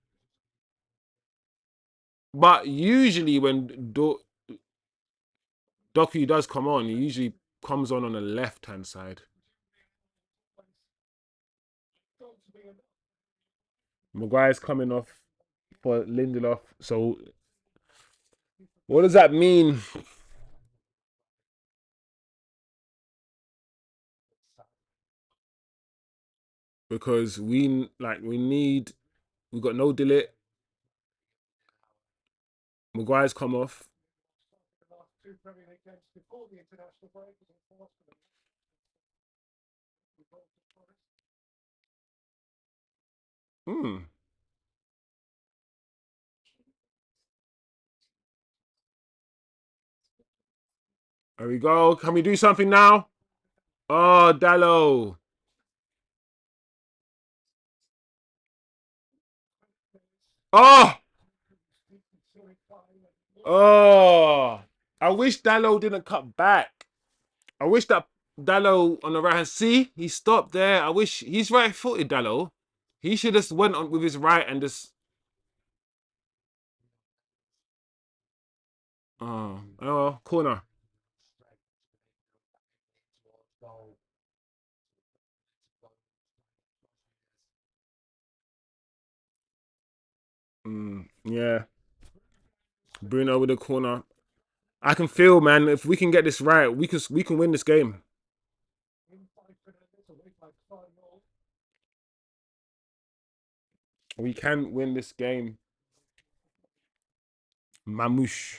but usually when Doku does come on, he usually comes on the left hand side. Maguire's coming off for Lindelof. So, what does that mean? Because we got no Dillet. Maguire's come off. Hmm. There we go. Can we do something now? Oh, Dallo. Oh, oh. I wish Dallo didn't cut back. I wish that Dallo on the right hand. See, he stopped there. I wish he's right footed, Dallo. He should just went on with his right and just. Oh, corner. Yeah, Bruno with the corner. I can feel, man. If we can get this right, we can win this game. We can win this game. Mamouche.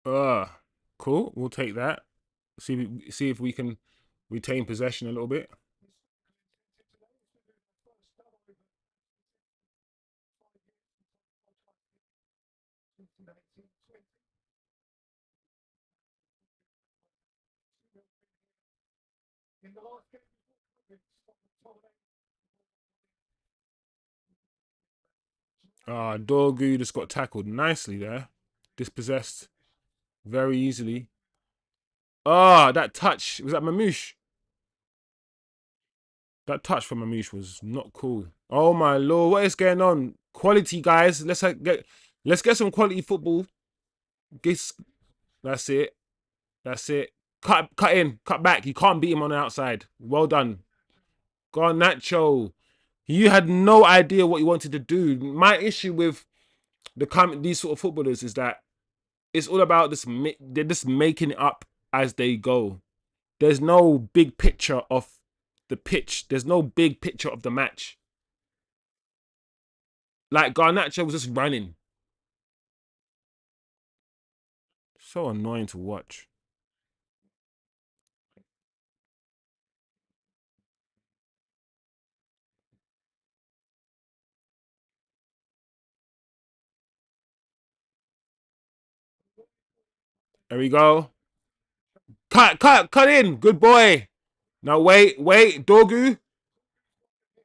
Uh, cool. We'll take that. See if we can retain possession a little bit. Dorgu just got tackled nicely there. Dispossessed very easily. That touch. Was that Mamouche? That touch from Mamouche was not cool. Oh my lord, what is going on? Quality guys. Let's get some quality football. Guess that's it. That's it. Cut in, cut back. You can't beat him on the outside. Well done. Garnacho. You had no idea what you wanted to do. My issue with these sort of footballers is that it's all about this. They're just making it up as they go. There's no big picture of the pitch. There's no big picture of the match. Like Garnacho was just running. So annoying to watch. There we go. Cut in. Good boy. Now wait. Dogu.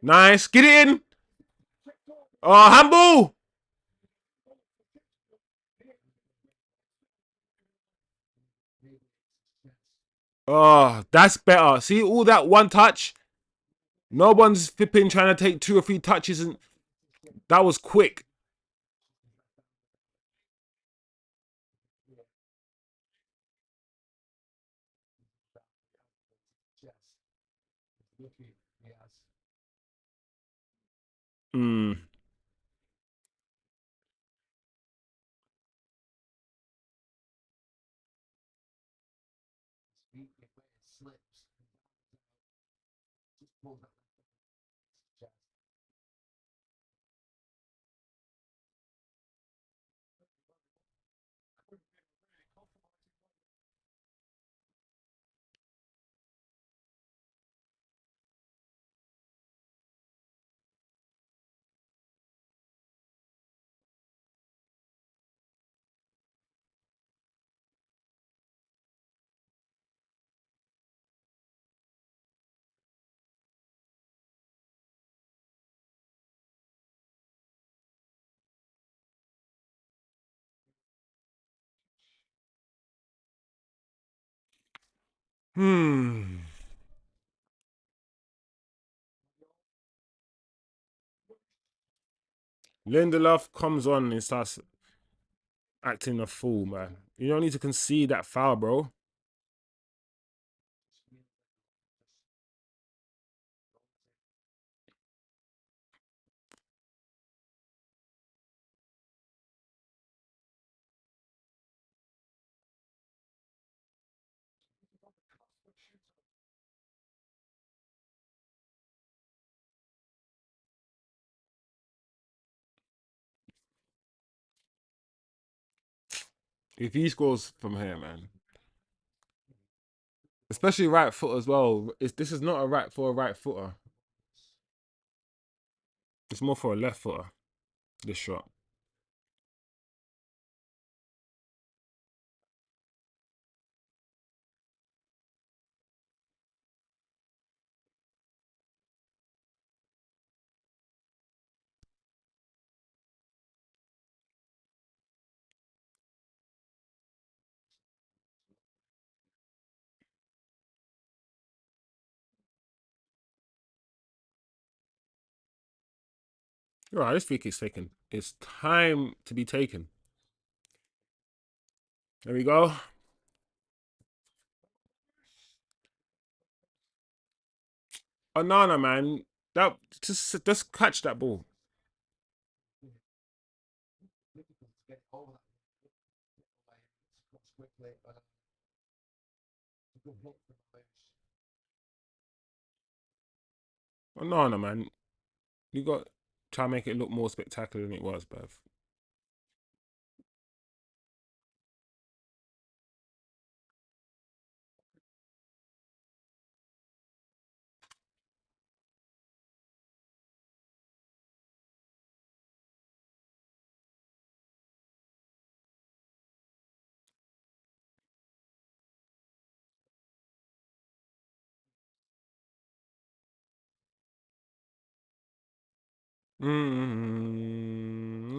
Nice. Get it in. Oh, handball. Oh, that's better. See all that one touch. No one's flipping trying to take 2 or 3 touches, and that was quick. Mm. Hmm. Lindelof comes on and starts acting a fool, man. You don't need to concede that foul, bro. If he scores from here, man, especially right foot as well. This is not a right footer. It's more for a left footer. This shot. All right, this free kick's taken. It's time to be taken. There we go. Onana, man, that just catch that ball. Onana, man, you got try to make it look more spectacular than it was, bruv.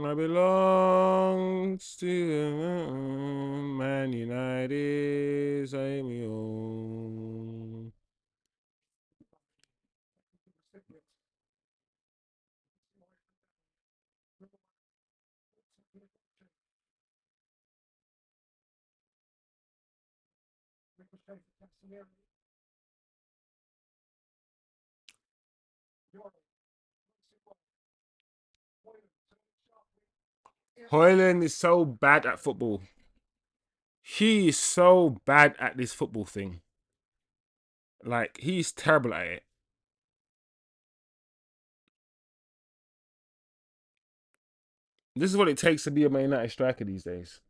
I belong to Man United. Say me home. Hojlund is so bad at football. He is so bad at this football thing. Like, he's terrible at it. This is what it takes to be a Man United striker these days.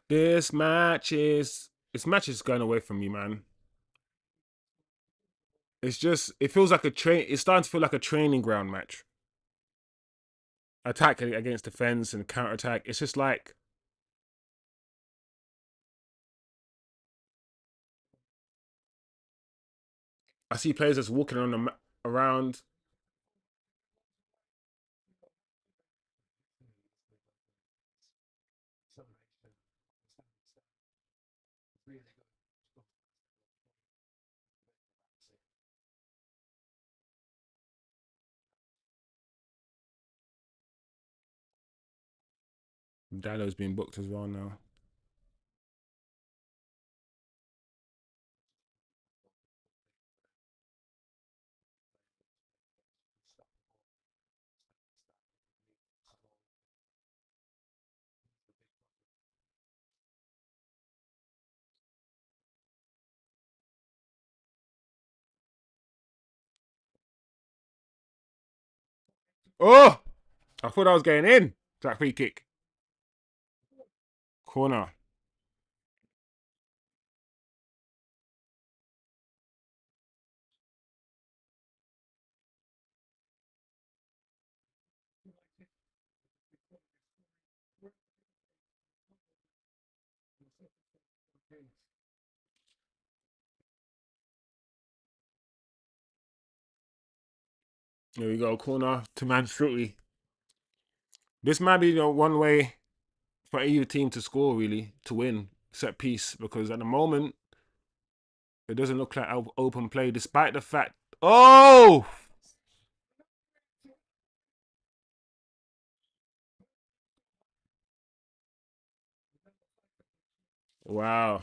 This match is going away from me, man. It's just it feels like a train. It's starting to feel like a training ground match. Attack against defense and counter attack. It's just like I see players just walking around. Dallo's being booked as well now. Oh, I thought I was getting in. That free kick. Corner. There we go. Corner to Man City. This might be the one way for either team to score, really, to win set piece, because at the moment it doesn't look like open play, despite the fact. Oh, wow.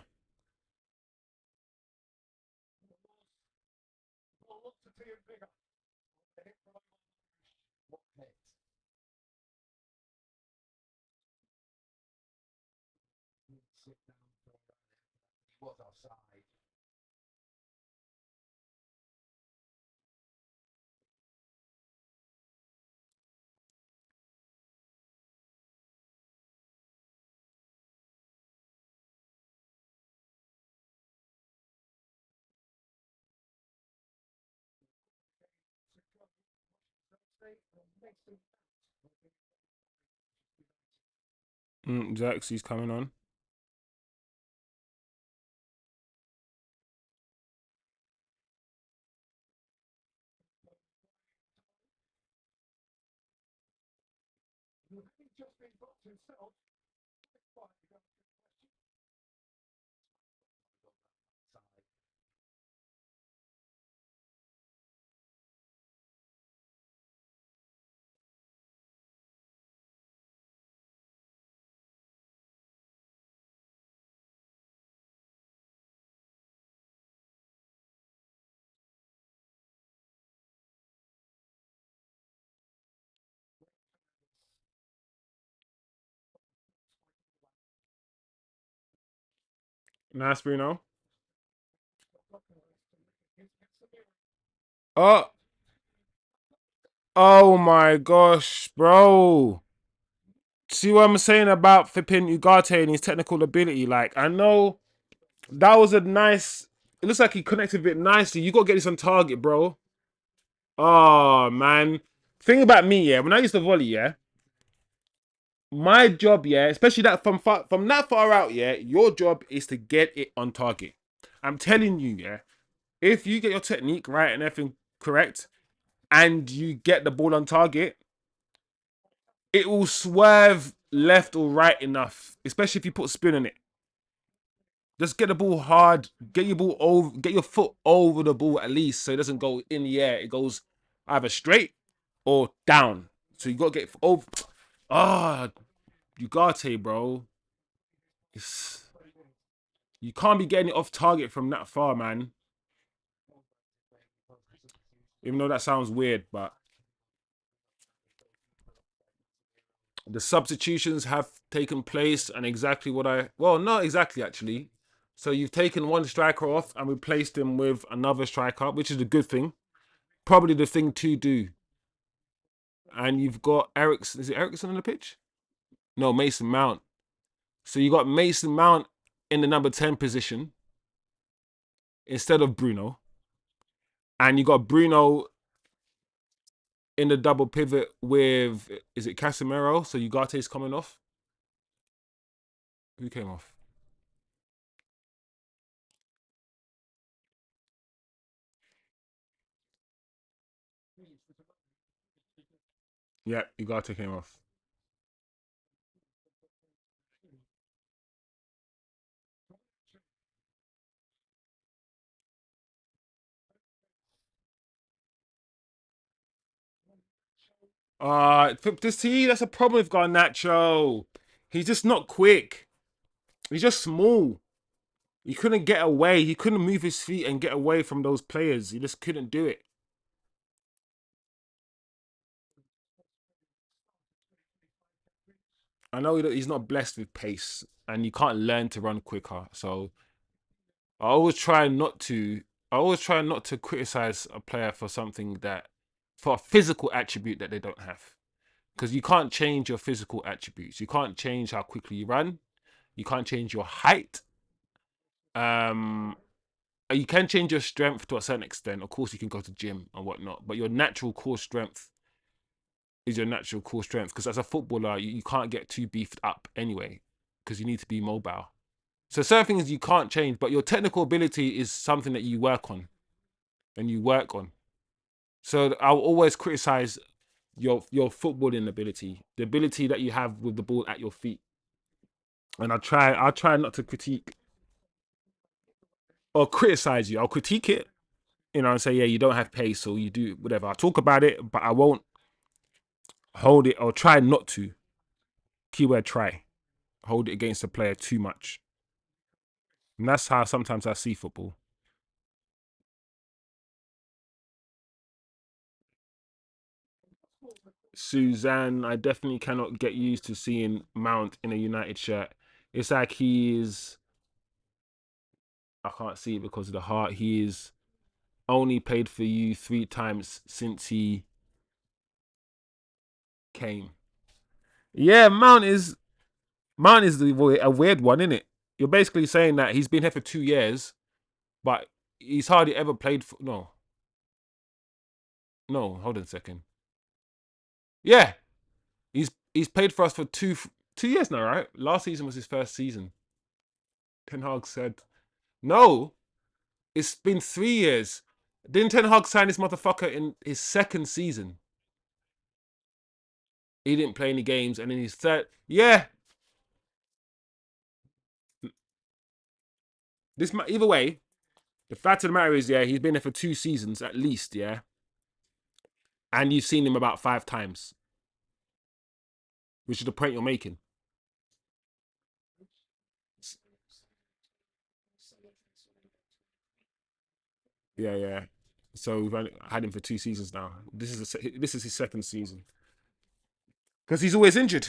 Zirkzee's coming on. Nice, Bruno. Oh, oh my gosh, bro. See what I'm saying about flipping Ugarte and his technical ability? Like, I know that was a nice It looks like he connected a bit nicely. You got to get this on target, bro. Oh, man. Thing about me, yeah, when I used to volley, yeah, my job, yeah, especially that from that far out, yeah, your job is to get it on target. I'm telling you, yeah, if you get your technique right and everything correct, and you get the ball on target, it will swerve left or right enough, especially if you put spin on it. Just get the ball hard, get your ball over, get your foot over the ball at least, so it doesn't go in the air. It goes either straight or down. So you got to get over. Ah, ugarte, bro. It's, you can't be getting it off target from that far, man. Even though that sounds weird, but the substitutions have taken place, and exactly what well, not exactly actually. So you've taken one striker off and replaced him with another striker, which is a good thing. Probably the thing to do. And you've got Ericsson. Is it Ericsson on the pitch? No, Mason Mount. So you got Mason Mount in the number 10 position instead of Bruno. And you got Bruno in the double pivot with, is it Casemiro? So Ugarte's coming off. Who came off? Yeah, Ugarte came off. This see, that's a problem with Garnacho. He's just not quick. He's just small. He couldn't get away. He couldn't move his feet and get away from those players. He just couldn't do it. I know he's not blessed with pace, and you can't learn to run quicker. So I always try not to. I always try not to criticize a player for something that, for a physical attribute that they don't have, because you can't change your physical attributes. You can't change how quickly you run. You can't change your height. Um, you can change your strength to a certain extent. Of course, you can go to gym and whatnot, but your natural core strength is your natural core strength. Because as a footballer, you can't get too beefed up anyway, because you need to be mobile. So certain things you can't change, but your technical ability is something that you work on and you work on. So I'll always criticize your footballing ability, the ability that you have with the ball at your feet. And I try not to critique or criticize you. I'll critique it, and say, yeah, you don't have pace, or you do whatever. I'll talk about it, but I won't hold it or try not to. Keyword try. Hold it against the player too much. And that's how sometimes I see football. Suzanne, I definitely cannot get used to seeing Mount in a United shirt. It's like he is. I can't see it because of the heart. He is only played for you 3 times since he came. Yeah, Mount is a weird one, isn't it? You're basically saying that he's been here for 2 years, but he's hardly ever played for. No, no. Hold on a second. Yeah, he's played for us for 2 years now, right? Last season was his first season. Ten Hag said no. It's been 3 years. Didn't Ten Hag sign this motherfucker in his second season? He didn't play any games, and in his third, yeah. This either way, the fact of the matter is, yeah, he's been there for 2 seasons at least, yeah, and you've seen him about 5 times, which is the point you're making. Yeah, yeah. So we've had him for 2 seasons now. This is his second season because he's always injured.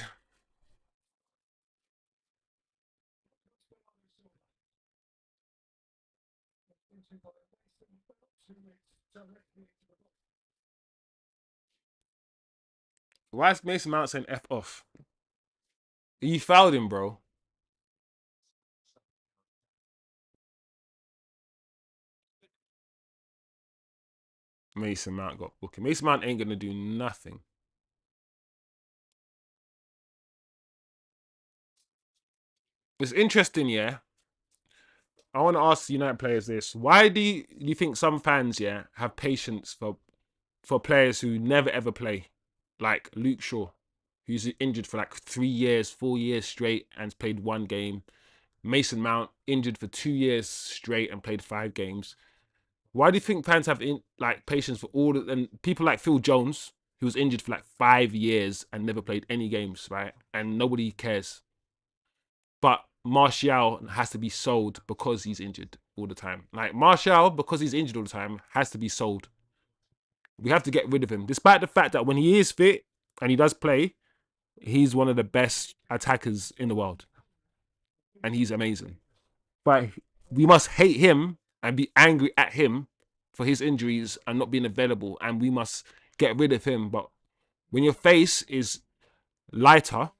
Why is Mason Mount saying "f off"? You fouled him, bro. Mason Mount got booking. Mason Mount ain't gonna do nothing. It's interesting, yeah. I want to ask United players this: why do you think some fans, yeah, have patience for players who never ever play, like Luke Shaw, who's injured for like 3 years, 4 years straight, and's played one game. Mason Mount injured for 2 years straight and played 5 games. Why do you think fans have like patience for all the, and people like Phil Jones, who was injured for like 5 years and never played any games, right? And nobody cares. But Martial has to be sold because he's injured all the time. Like Martial, because he's injured all the time, has to be sold. We have to get rid of him, despite the fact that when he is fit and he does play, he's one of the best attackers in the world, and he's amazing. But we must hate him and be angry at him for his injuries and not being available, and we must get rid of him. But when your face is lighter,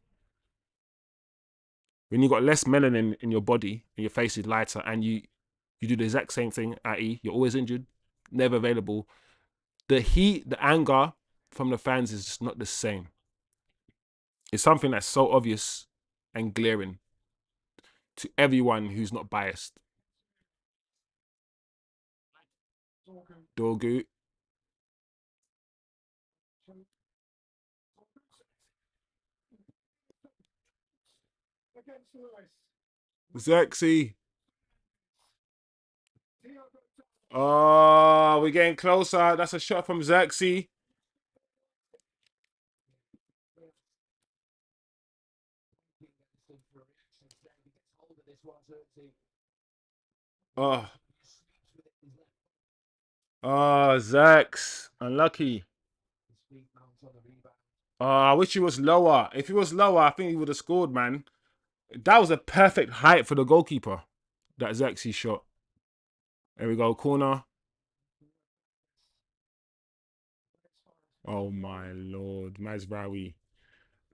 when you got less melanin in your body and your face is lighter, and you do the exact same thing, i.e., you're always injured, never available, the heat, the anger from the fans is just not the same. It's something that's so obvious and glaring to everyone who's not biased. Dorgu, Zirkzee. Oh, we're getting closer. That's a shot from Zirkzee. Oh, oh, Zirks. Unlucky. Oh, I wish he was lower. If he was lower, I think he would have scored, man. That was a perfect height for the goalkeeper. That Zirkzee shot. There we go, corner. Oh my lord, Mazraoui.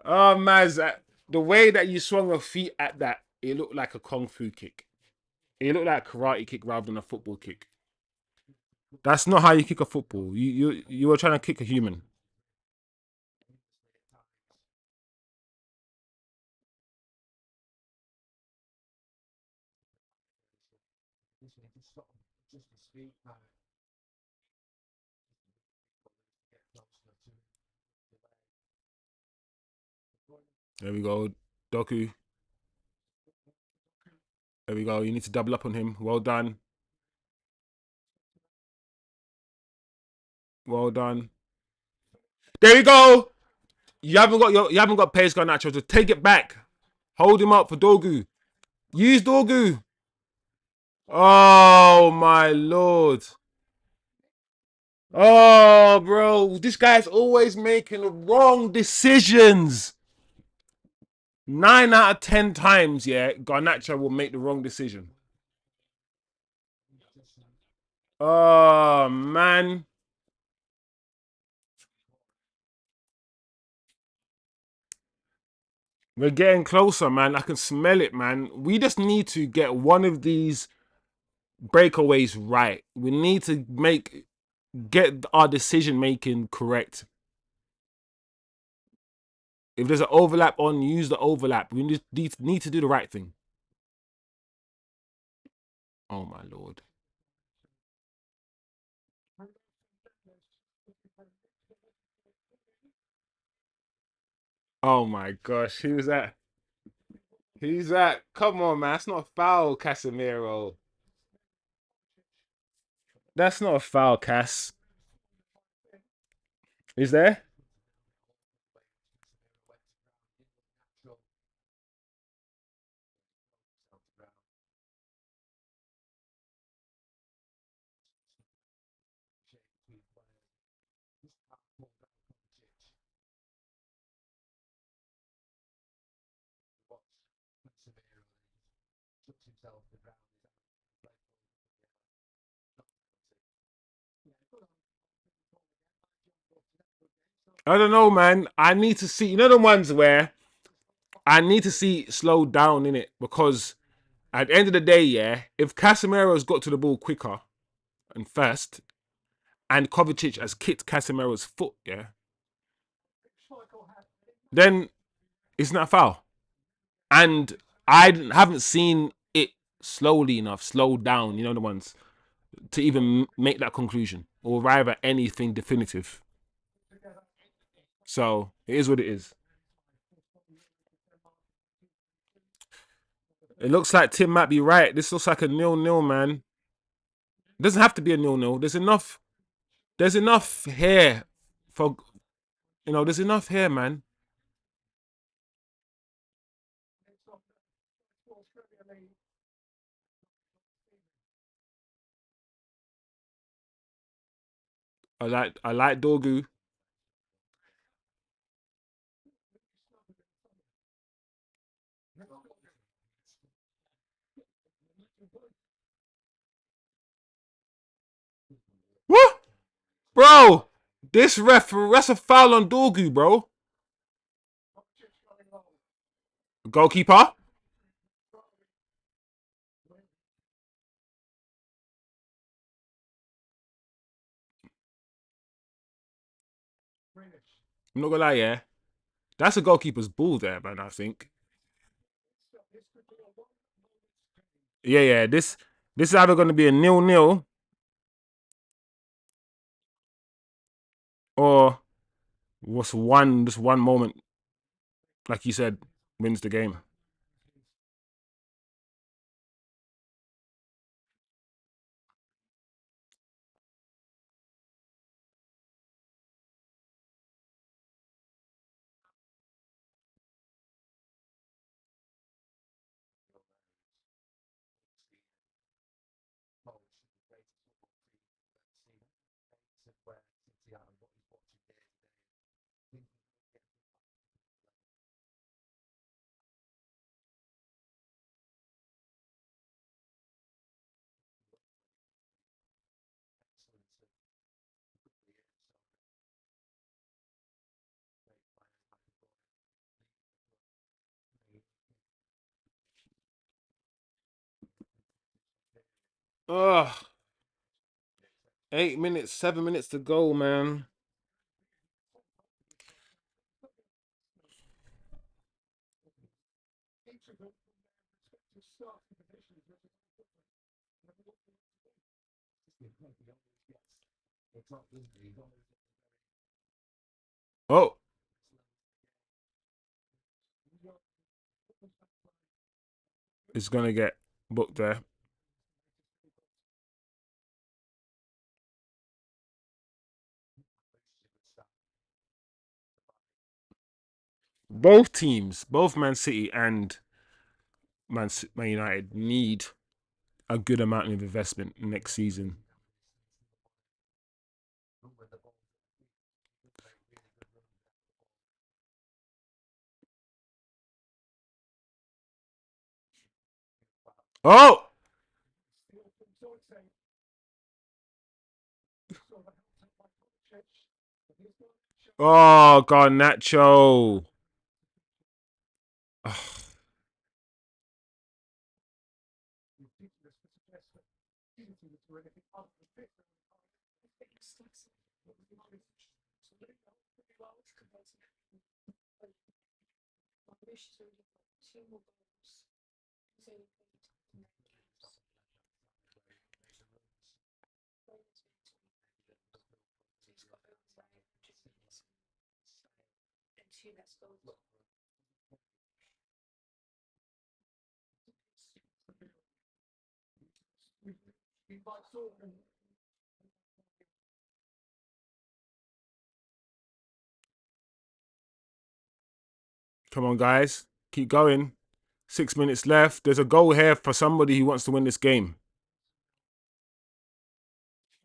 Oh, Maz, the way that you swung your feet at that, it looked like a kung fu kick. It looked like a karate kick rather than a football kick. That's not how you kick a football. You were trying to kick a human. There we go, Doku. There we go. You need to double up on him. Well done. Well done. There you go. You haven't got pace garnacho to take it back. Hold him up for Dogu. Use Dogu. Oh my lord. Oh, bro, this guy's always making wrong decisions. 9 out of 10 times, yeah, Garnacho will make the wrong decision. Oh man, we're getting closer, man. I can smell it, man. We just need to get one of these breakaways right. We need to get our decision making correct. If there's an overlap on, use the overlap. We need to do the right thing. Oh my lord. Oh my gosh. Who's that? Who's that? Come on, man. That's not a foul, Casemiro. That's not a foul, Cass. Is there? I don't know, man. I need to see. You know the ones where I need to see slow down in it because at the end of the day, yeah, if Casemiro's got to the ball quicker and first, and Kovacic has kicked Casemiro's foot, yeah, then it's not a foul. And I haven't seen it slowly enough, slowed down, you know, the ones, to even make that conclusion or arrive at anything definitive. So it is what it is. It looks like Tim might be right. This looks like a 0-0, man. It doesn't have to be a 0-0. There's enough. There's enough here for, There's enough here, man. I like Dorgu. What, bro? That's a foul on Dorgu, bro. Goalkeeper. I'm not gonna lie, yeah. That's a goalkeeper's ball there, man. I think. Yeah, yeah. This is either gonna be a 0-0 or what's one moment, like you said, wins the game. Ugh. 8 minutes, 7 minutes to go, man. Oh, it's gonna get booked there. Both teams, both Man City and Man United, need a good amount of investment next season. Oh, oh, garnacho. Come on, guys, keep going. 6 minutes left. There's a goal here for somebody who wants to win this game.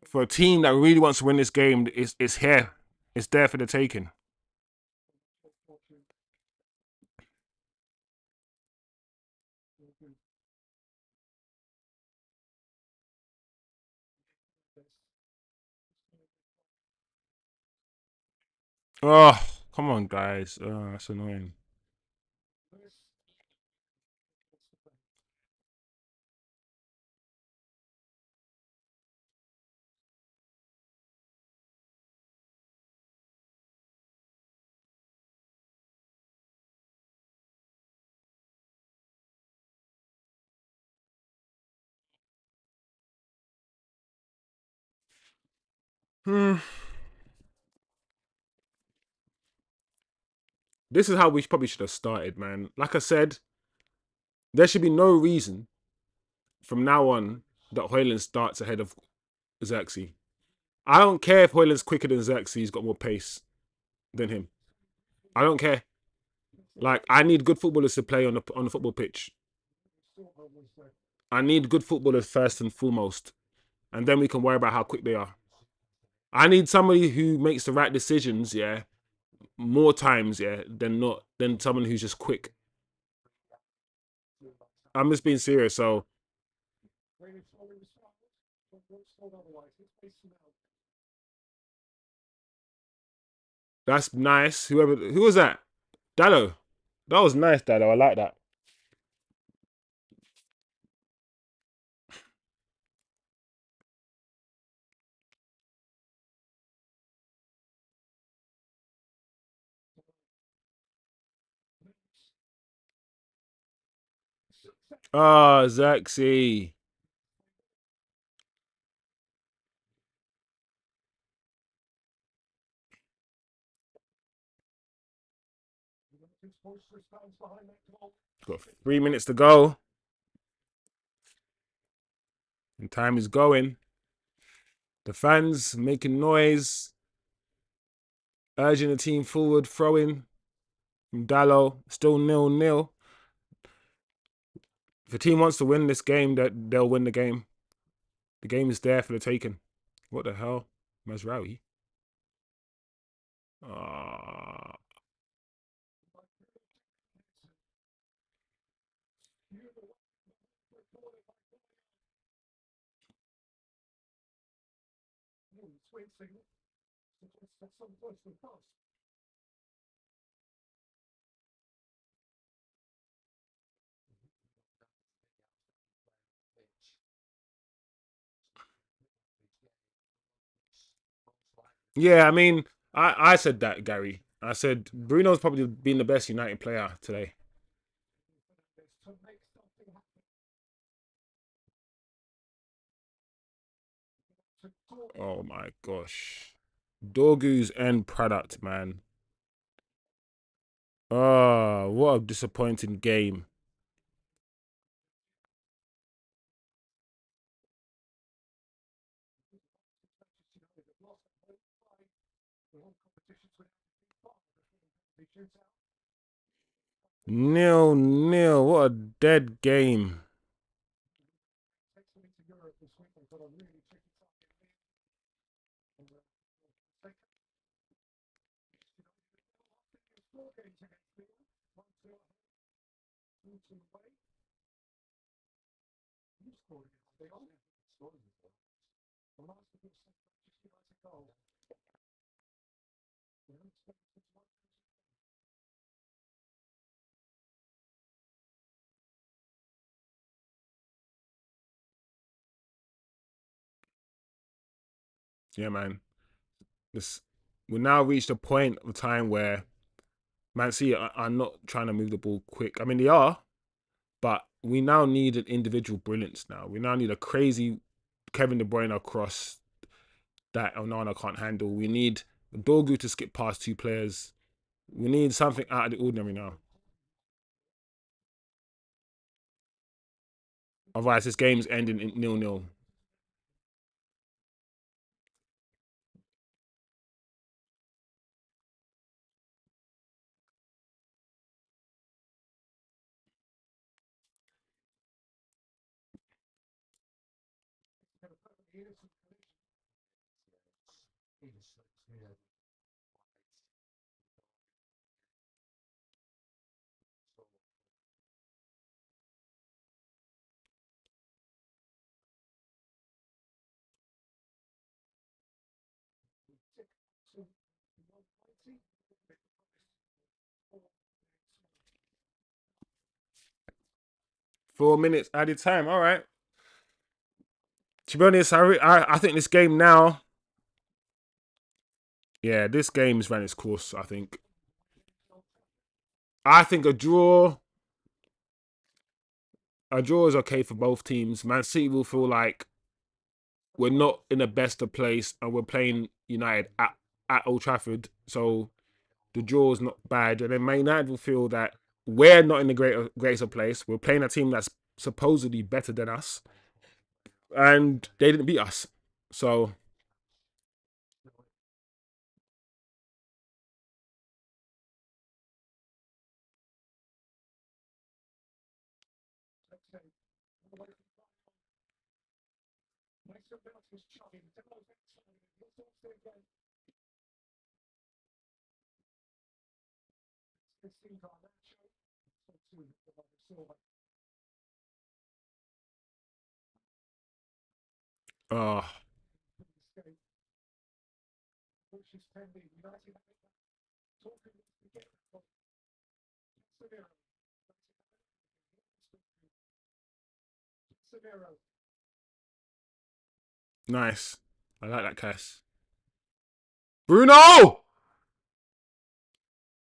For a team that really wants to win this game, it's here. It's there for the taking. Oh, come on, guys. Oh, that's annoying. Hmm. This is how we probably should have started, man. Like I said, there should be no reason from now on that Hoyland starts ahead of Zirkzee. I don't care if Hoyland's quicker than Zirkzee, he's got more pace than him. I don't care. Like, I need good footballers to play on the football pitch. I need good footballers first and foremost, and then we can worry about how quick they are. I need somebody who makes the right decisions, yeah, more times, yeah, than someone who's just quick. I'm just being serious. So that's nice. Who was that? Dallo. That was nice, Dallo. I like that. Ah, oh, Zirkzee. Got 3 minutes to go, and time is going. The fans making noise, urging the team forward, throwing from Dallo. Still 0-0. If the team wants to win this game, that they'll win the game. The game is there for the taking. What the hell, Mazraoui? Uh, yeah, I mean, I said that, Gary. I said Bruno's probably been the best United player today. Oh my gosh. Dorgu's end product, man. Oh, what a disappointing game. Nil nil. What a dead game. Yeah, man. This we now reached a point of time where Man City are not trying to move the ball quick. I mean, they are, but we now need an individual brilliance. Now we now need a crazy Kevin De Bruyne cross that Onana can't handle. We need Dorgu to skip past two players. We need something out of the ordinary now. Otherwise, this game's ending in 0-0. 4 minutes added time. All right. To be honest, I think this game now. Yeah, this game's ran its course. I think. I think a draw is okay for both teams. Man City will feel like we're not in the best of place, and we're playing United at Old Trafford. So the draw is not bad. And then Man United will feel that we're not in the greatest of place. We're playing a team that's supposedly better than us, and they didn't beat us. So, oh, nice. I like that, Cass. Bruno!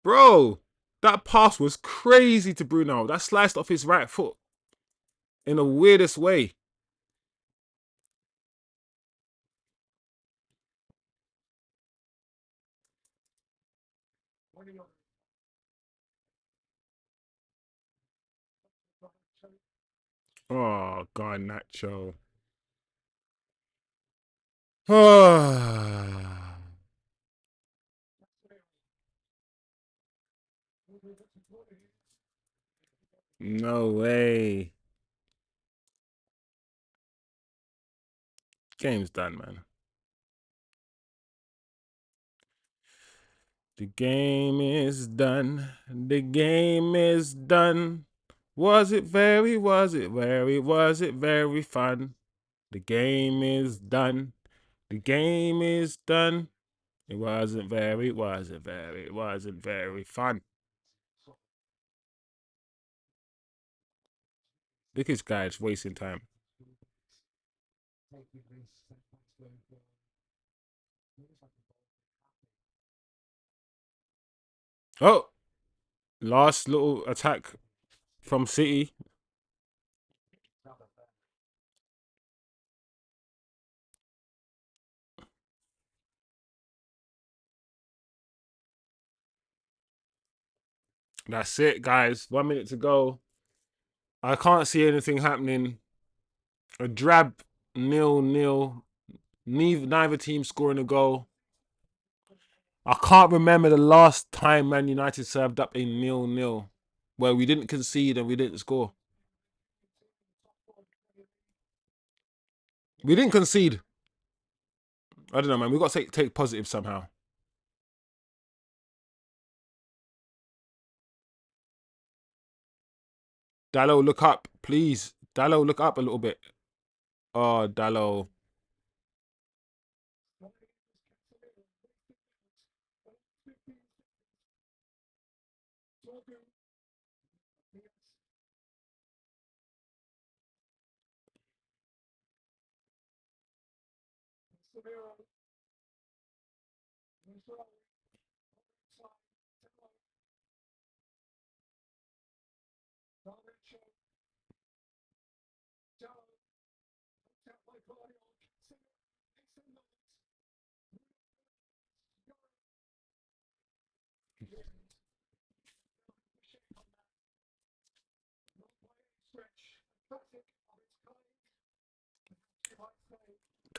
Bro, that pass was crazy to Bruno. That sliced off his right foot in the weirdest way. Oh, garnacho. No way. Game's done, man. The game is done. The game is done. Was it very fun? The game is done. The game is done. It wasn't very fun. Look at this guy's wasting time. Oh, last little attack from City. That's it, guys. 1 minute to go. I can't see anything happening. A drab 0-0. Neither team scoring a goal. I can't remember the last time Man United served up a 0-0 where we didn't concede and we didn't score. We didn't concede. I don't know, man. We got to take positive somehow. Dallo, look up, please. Dallo, look up a little bit. Oh, Dallo.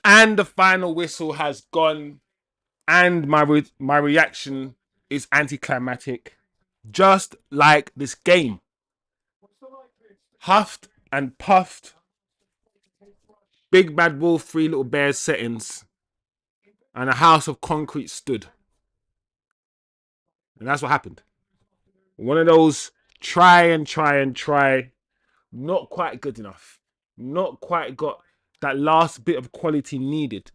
And the final whistle has gone. And my reaction is anticlimactic. Just like this game. Huffed and puffed. Big Bad Wolf, Three Little Bears settings. And a house of concrete stood. And that's what happened. One of those try and try and try. Not quite good enough. Not quite got that last bit of quality needed.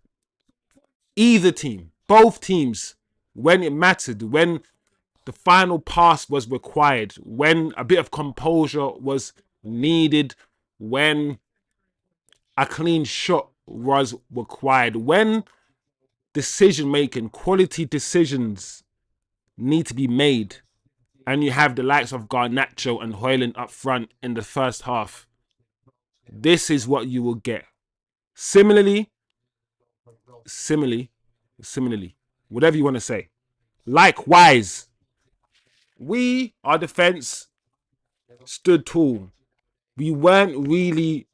Either team, both teams, when it mattered, when the final pass was required, when a bit of composure was needed, when a clean shot was required, when decision making, quality decisions need to be made, and you have the likes of Garnacho and Hojlund up front in the first half, this is what you will get. Similarly, similarly, whatever you want to say. Likewise, our defense stood tall. We weren't really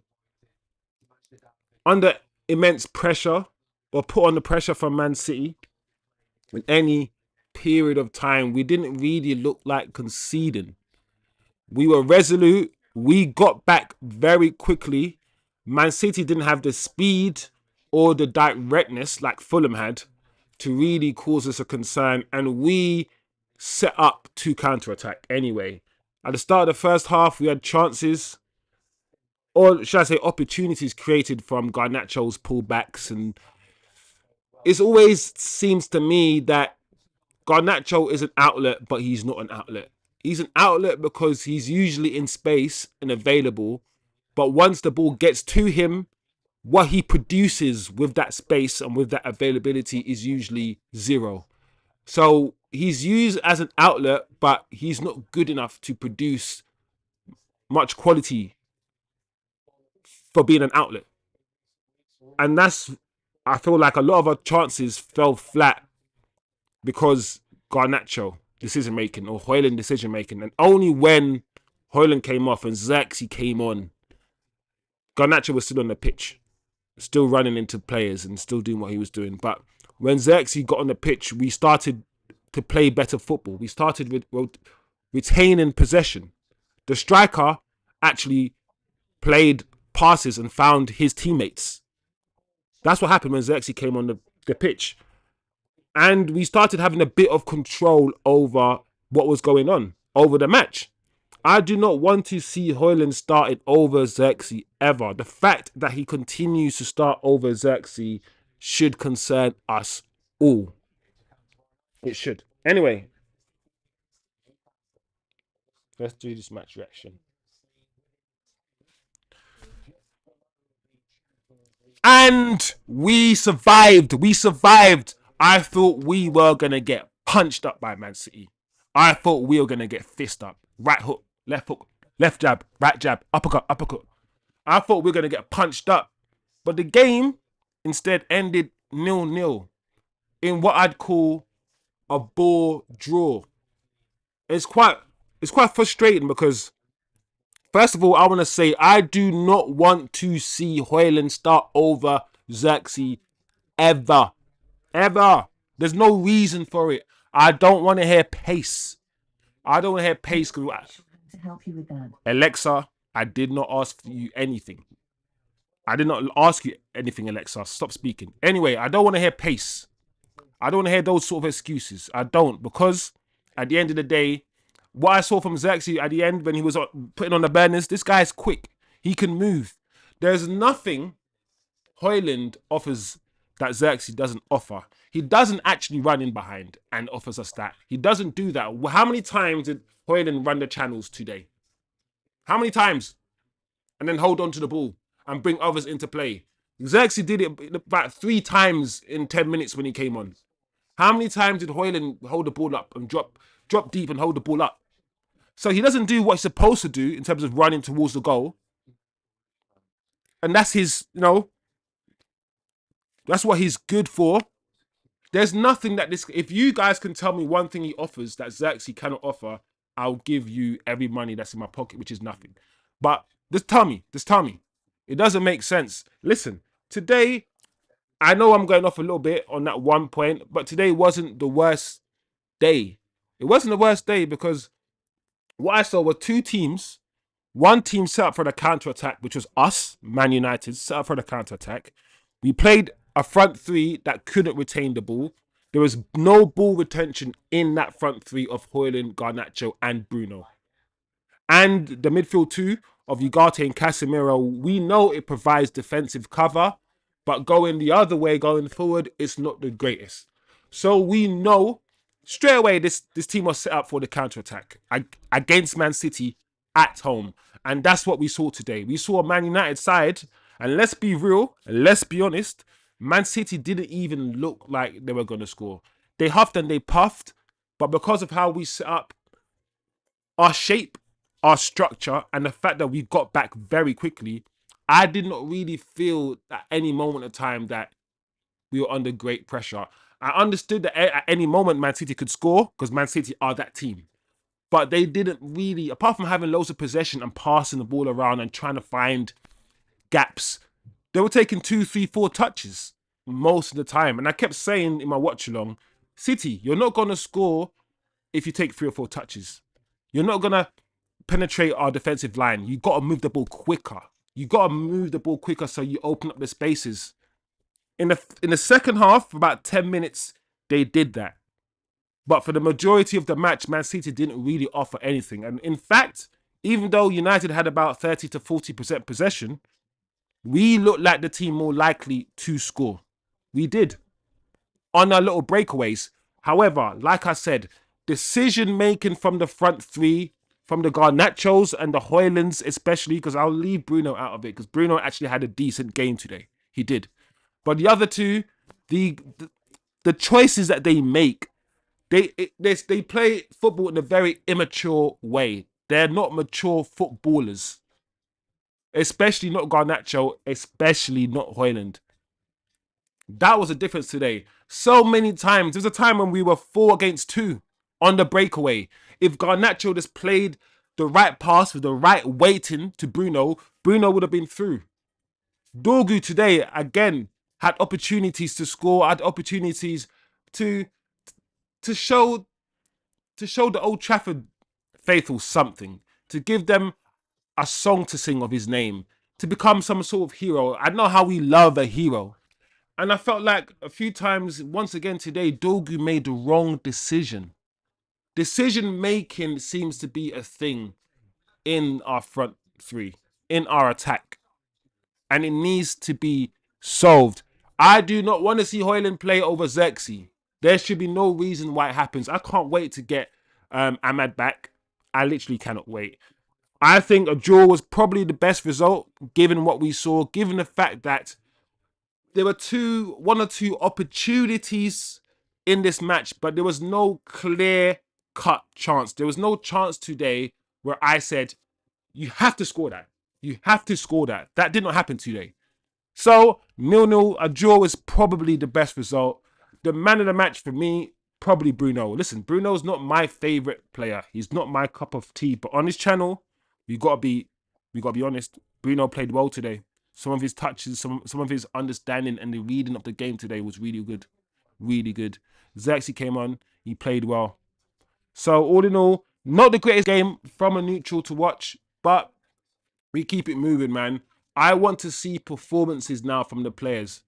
under immense pressure or put under pressure from Man City in any period of time. We didn't really look like conceding. We were resolute. We got back very quickly. Man City didn't have the speed or the directness like Fulham had to really cause us a concern. And we set up to counter-attack anyway. At the start of the first half, we had chances, or should I say opportunities created from Garnacho's pullbacks. And it always seems to me that Garnacho is an outlet, but he's not an outlet. He's an outlet because he's usually in space and available. But once the ball gets to him, what he produces with that space and with that availability is usually zero. So he's used as an outlet, but he's not good enough to produce much quality for being an outlet. And I feel like a lot of our chances fell flat because Garnacho decision making or hojlund decision making. And only when hojlund came off and Zirkzee came on, Garnacho was still on the pitch, still running into players and still doing what he was doing. But when Zirkzee got on the pitch, we started to play better football. We started with retaining possession. The striker actually played passes and found his teammates. That's what happened when Zirkzee came on the pitch. And we started having a bit of control over what was going on over the match. I do not want to see hojlund started over Zirkzee ever. The fact that he continues to start over Zirkzee should concern us all. It should. Anyway, let's do this match reaction. And we survived. We survived. I thought we were going to get punched up by Man City. I thought we were going to get fist up. Right hook, left jab, right jab, uppercut, uppercut. I thought we were going to get punched up. But the game instead ended 0-0 in what I'd call a ball draw. It's quite frustrating because, first of all, I want to say I do not want to see hojlund start over Zirkzee ever. Ever. There's no reason for it. I don't want to hear pace. I don't want to hear pace. To help you with that. Alexa, I did not ask you anything. I did not ask you anything, Alexa. Stop speaking. Anyway, I don't want to hear pace. I don't want to hear those sort of excuses. I don't, because at the end of the day, what I saw from Zirkzee at the end when he was putting on the burners, this guy's quick. He can move. There's nothing hojlund offers that Zirkzee doesn't offer. He doesn't actually run in behind and offers us that. He doesn't do that. How many times did hojlund run the channels today? How many times? And then hold on to the ball and bring others into play. Zirkzee did it about 3 times in 10 minutes when he came on. How many times did hojlund hold the ball up and drop deep and hold the ball up? So he doesn't do what he's supposed to do in terms of running towards the goal. And that's his, that's what he's good for. There's nothing that if you guys can tell me one thing he offers that Zirkzee cannot offer, I'll give you every money that's in my pocket, which is nothing. But just tell me. It doesn't make sense. Listen, today, I know I'm going off a little bit on that one point, but today wasn't the worst day. It wasn't the worst day because what I saw were 2 teams. One team set up for the counter-attack, which was us, Man United, set up for the counter-attack. We played a front 3 that couldn't retain the ball. There was no ball retention in that front 3 of hojlund, Garnacho, and Bruno. And the midfield 2 of Ugarte and CASEMIRO, we know it provides defensive cover, but going the other way, going forward, it's not the greatest. So we know straight away this team was set up for the counter-attack against Man City at home. And that's what we saw today. We saw a Man United side, and let's be real, let's be honest, Man City didn't even look like they were going to score. They huffed and they puffed, but because of how we set up our shape, our structure, and the fact that we got back very quickly, I did not really feel at any moment of time that we were under great pressure. I understood that at any moment Man City could score because Man City are that team. But they didn't really, apart from having loads of possession and passing the ball around and trying to find gaps, they were taking 2, 3, 4 touches most of the time. And I kept saying in my watch along, City, you're not going to score if you take 3 or 4 touches. You're not going to penetrate our defensive line. You got to move the ball quicker. You got to move the ball quicker so you open up the spaces. In the second half, for about 10 minutes, they did that. But for the majority of the match, Man City didn't really offer anything. And in fact, even though United had about 30 to 40% possession, we looked like the team more likely to score. We did. On our little breakaways. However, like I said, decision making from the front three, from the Garnachos and the Hojlunds especially, because I'll leave Bruno out of it, because Bruno actually had a decent game today. He did. But the other two, the choices that they make, they play football in a very immature way. They're not mature footballers. Especially not Garnacho, especially not Hojlund. That was a difference today. So many times. There was a time when we were 4 against 2 on the breakaway. If Garnacho just played the right pass with the right weighting to Bruno, Bruno would have been through. Dorgu today, again, had opportunities to score, had opportunities to show the Old Trafford faithful something, to give them a song to sing of his name, to become some sort of hero. I know how we love a hero. And I felt like a few times, once again today, Dorgu made the wrong decision. Decision making seems to be a thing in our front three, in our attack. And it needs to be solved. I do not want to see Hojlund play over Zirkzee. There should be no reason why it happens. I can't wait to get Ahmad back. I literally cannot wait. I think a draw was probably the best result, given what we saw, given the fact that there were one or two opportunities in this match, but there was no clear-cut chance. There was no chance today where I said, you have to score that. You have to score that. That did not happen today. So, 0-0, a draw is probably the best result. The man of the match for me, probably Bruno. Listen, Bruno's not my favourite player. He's not my cup of tea. But on this channel, we gotta be honest. Bruno played well today. Some of his touches, some of his understanding and the reading of the game today was really good. Really good. Zirkzee came on, he played well. So all in all, not the greatest game from a neutral to watch, but we keep it moving, man. I want to see performances now from the players.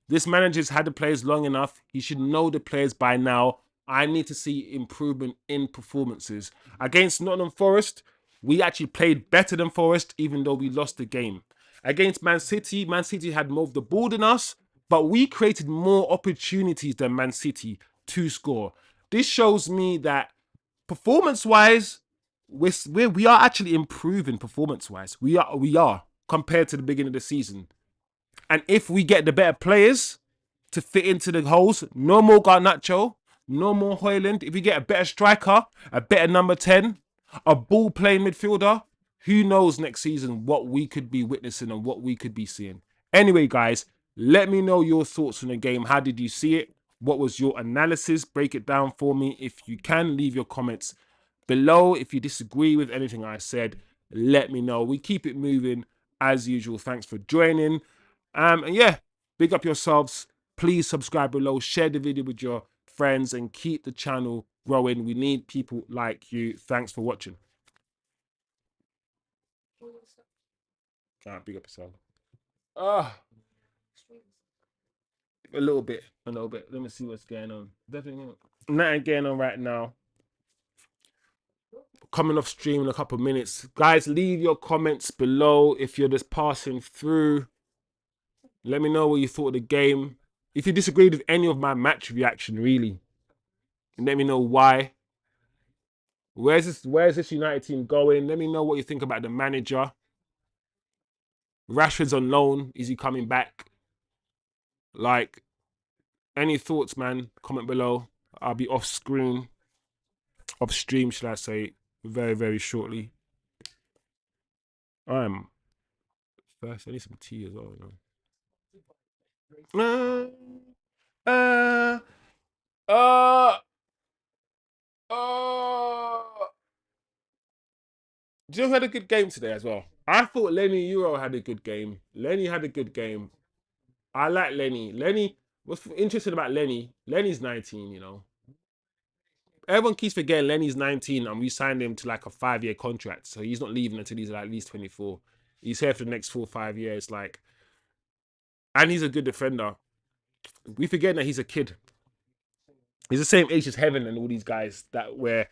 This manager's had the players long enough. He should know the players by now. I need to see improvement in performances. Against Nottingham Forest, we actually played better than Forest, even though we lost the game. Against Man City had more of the ball than us, but we created more opportunities than Man City to score. This shows me that performance-wise, we are actually improving performance-wise. We are compared to the beginning of the season. And if we get the better players to fit into the holes, no more Garnacho, no more Hojlund. If we get a better striker, a better number 10, a ball-playing midfielder, who knows next season what we could be witnessing and what we could be seeing. Anyway, guys, let me know your thoughts on the game. How did you see it? What was your analysis? Break it down for me. If you can, leave your comments below. If you disagree with anything I said, let me know. We keep it moving as usual. Thanks for joining. And yeah, big up yourselves. Please subscribe below, share the video with your friends, and keep the channel growing. We need people like you. Thanks for watching. Big up yourself. A little bit. Let me see what's going on. Definitely nothing going on right now. Coming off stream in a couple of minutes. Guys, leave your comments below if you're just passing through. Let me know what you thought of the game. If you disagreed with any of my match reaction, really, let me know why. Where's this United team going? Let me know what you think about the manager. Rashford's on loan. Is he coming back? Like, any thoughts, man? Comment below. I'll be off stream, should I say, very, very shortly. I'm first. I need some tea as well, you know. Do you know who had a good game today as well? I thought Lenny Euro had a good game. Lenny had a good game. I like Lenny. Lenny, what's interesting about Lenny? Lenny's 19, you know. Everyone keeps forgetting Lenny's 19 and we signed him to like a 5-year contract. So he's not leaving until he's like at least 24. He's here for the next 4 or 5 years. Like, and he's a good defender. We forget that he's a kid. He's the same age as Heaven and all these guys that we're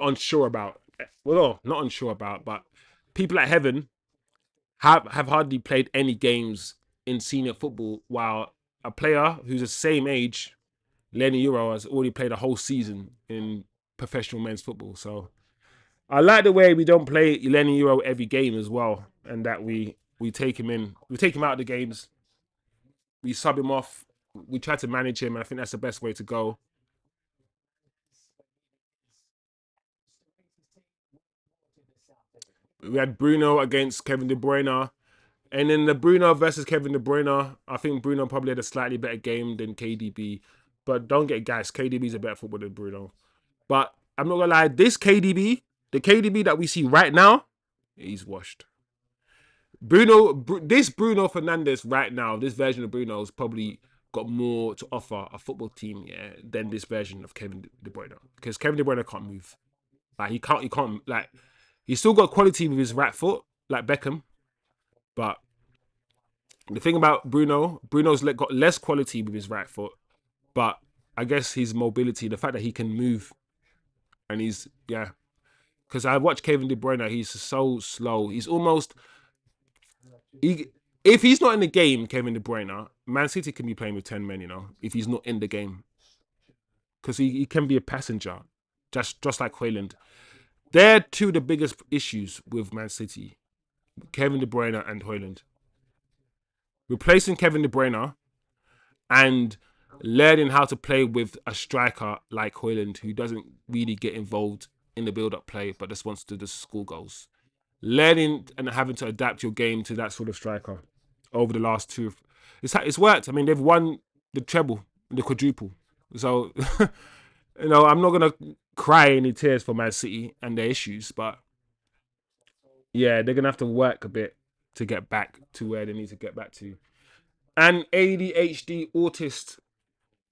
unsure about. Well, no, not unsure about, but people like Heaven have hardly played any games in senior football, while a player who's the same age, Lenny Euro, has already played a whole season in professional men's football. So I like the way we don't play Lenny Euro every game as well, and that we take him in, we take him out of the games, we sub him off, we try to manage him, and I think that's the best way to go. We had Bruno against Kevin De Bruyne. And in the Bruno versus Kevin De Bruyne, I think Bruno probably had a slightly better game than KDB. But don't get gassed. KDB's a better footballer than Bruno. But I'm not going to lie. This KDB, the KDB that we see right now, he's washed. This Bruno Fernandes right now, this version of Bruno's probably got more to offer a football team, yeah, than this version of Kevin De Bruyne. Because Kevin De Bruyne can't move. Like, like, he's still got quality with his right foot, like Beckham. But the thing about Bruno's got less quality with his right foot, but I guess his mobility, the fact that he can move, and he's, yeah. Because I watched Kevin De Bruyne, he's so slow. He's almost, if he's not in the game, Kevin De Bruyne, Man City can be playing with 10 men, you know, if he's not in the game. Because he can be a passenger, just like hojlund. They're two of the biggest issues with Man City, Kevin De Bruyne and hojlund. Replacing Kevin De Bruyne and learning how to play with a striker like hojlund, who doesn't really get involved in the build-up play but just wants to just score goals. Learning and having to adapt your game to that sort of striker over the last two. It's worked. I mean, they've won the treble, the quadruple. So, you know, I'm not going to cry any tears for Man City and their issues, but yeah, they're going to have to work a bit to get back to where they need to get back to. And ADHD autist.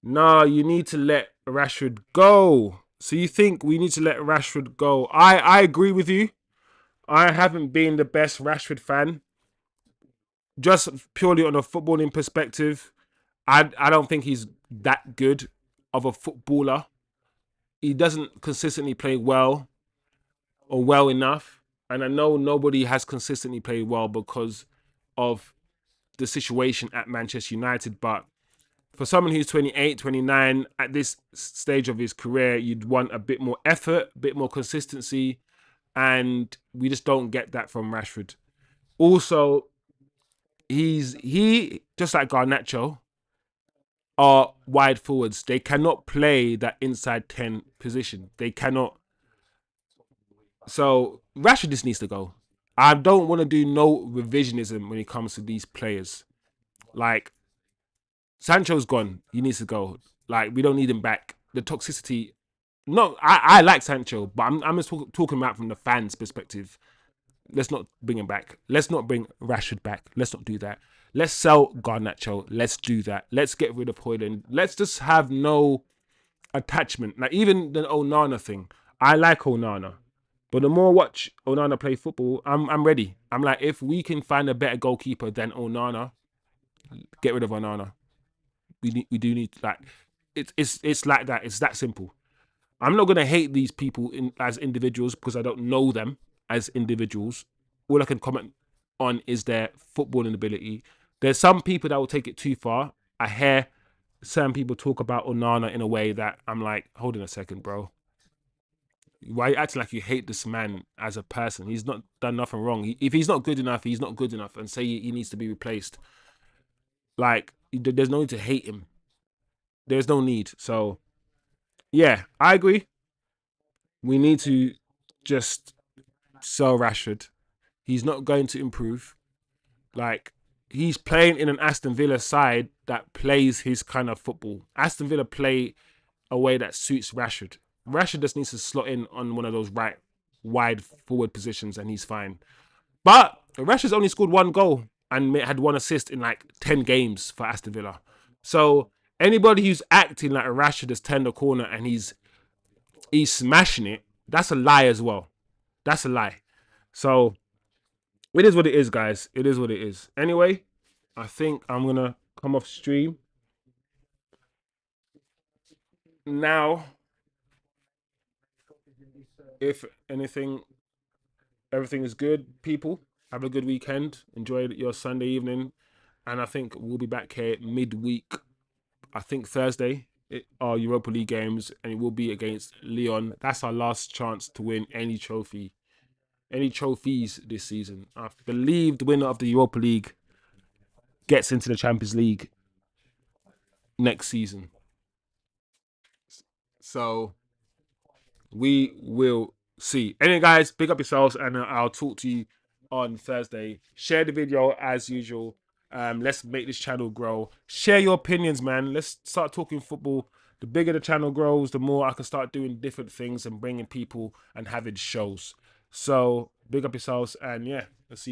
Nah, you need to let Rashford go. So you think we need to let Rashford go? I agree with you. I haven't been the best Rashford fan. Just purely on a footballing perspective, I don't think he's that good of a footballer. He doesn't consistently play well or well enough. And I know nobody has consistently played well because of the situation at Manchester United. But for someone who's 28, 29, at this stage of his career, you'd want a bit more effort, a bit more consistency. And we just don't get that from Rashford. Also, he just like Garnacho, are wide forwards. They cannot play that inside 10 position. They cannot. So Rashford just needs to go. I don't want to do no revisionism when it comes to these players. Like, Sancho's gone. He needs to go. Like, we don't need him back. The toxicity. No, I like Sancho, but I'm just talking about from the fans' perspective. Let's not bring him back. Let's not bring Rashford back. Let's not do that. Let's sell Garnacho. Let's do that. Let's get rid of hojlund. Let's just have no attachment. Like, even the Onana thing. I like Onana. But the more I watch Onana play football, I'm ready. I'm like, if we can find a better goalkeeper than Onana, get rid of Onana. We do need, like, it's like that. It's that simple. I'm not gonna hate these people as individuals because I don't know them as individuals. All I can comment on is their footballing ability. There's some people that will take it too far. I hear some people talk about Onana in a way that I'm like, hold on a second, bro. Why are you acting like you hate this man as a person? He's not done nothing wrong. If he's not good enough, he's not good enough, and say he needs to be replaced. Like, there's no need to hate him. There's no need. So, yeah, I agree. We need to just sell Rashford. He's not going to improve. Like, he's playing in an Aston Villa side that plays his kind of football. Aston Villa play a way that suits Rashford. Rashford just needs to slot in on one of those right wide forward positions, and he's fine. But Rashford's only scored 1 goal and had 1 assist in like 10 games for Aston Villa. So anybody who's acting like Rashford has turned the corner and he's smashing it, that's a lie as well. That's a lie. So it is what it is, guys. It is what it is. Anyway, I think I'm gonna come off stream now. If anything, everything is good, people. Have a good weekend. Enjoy your Sunday evening. And I think we'll be back here midweek. I think Thursday, our Europa League games, and it will be against Lyon. That's our last chance to win any trophies this season. I believe the winner of the Europa League gets into the Champions League next season. So we will see. Anyway, guys, pick up yourselves, and I'll talk to you on Thursday. Share the video as usual. Let's make this channel grow. Share your opinions, man. Let's start talking football. The bigger the channel grows, the more I can start doing different things and bringing people and having shows. So big up yourselves, and yeah, let's see you guys.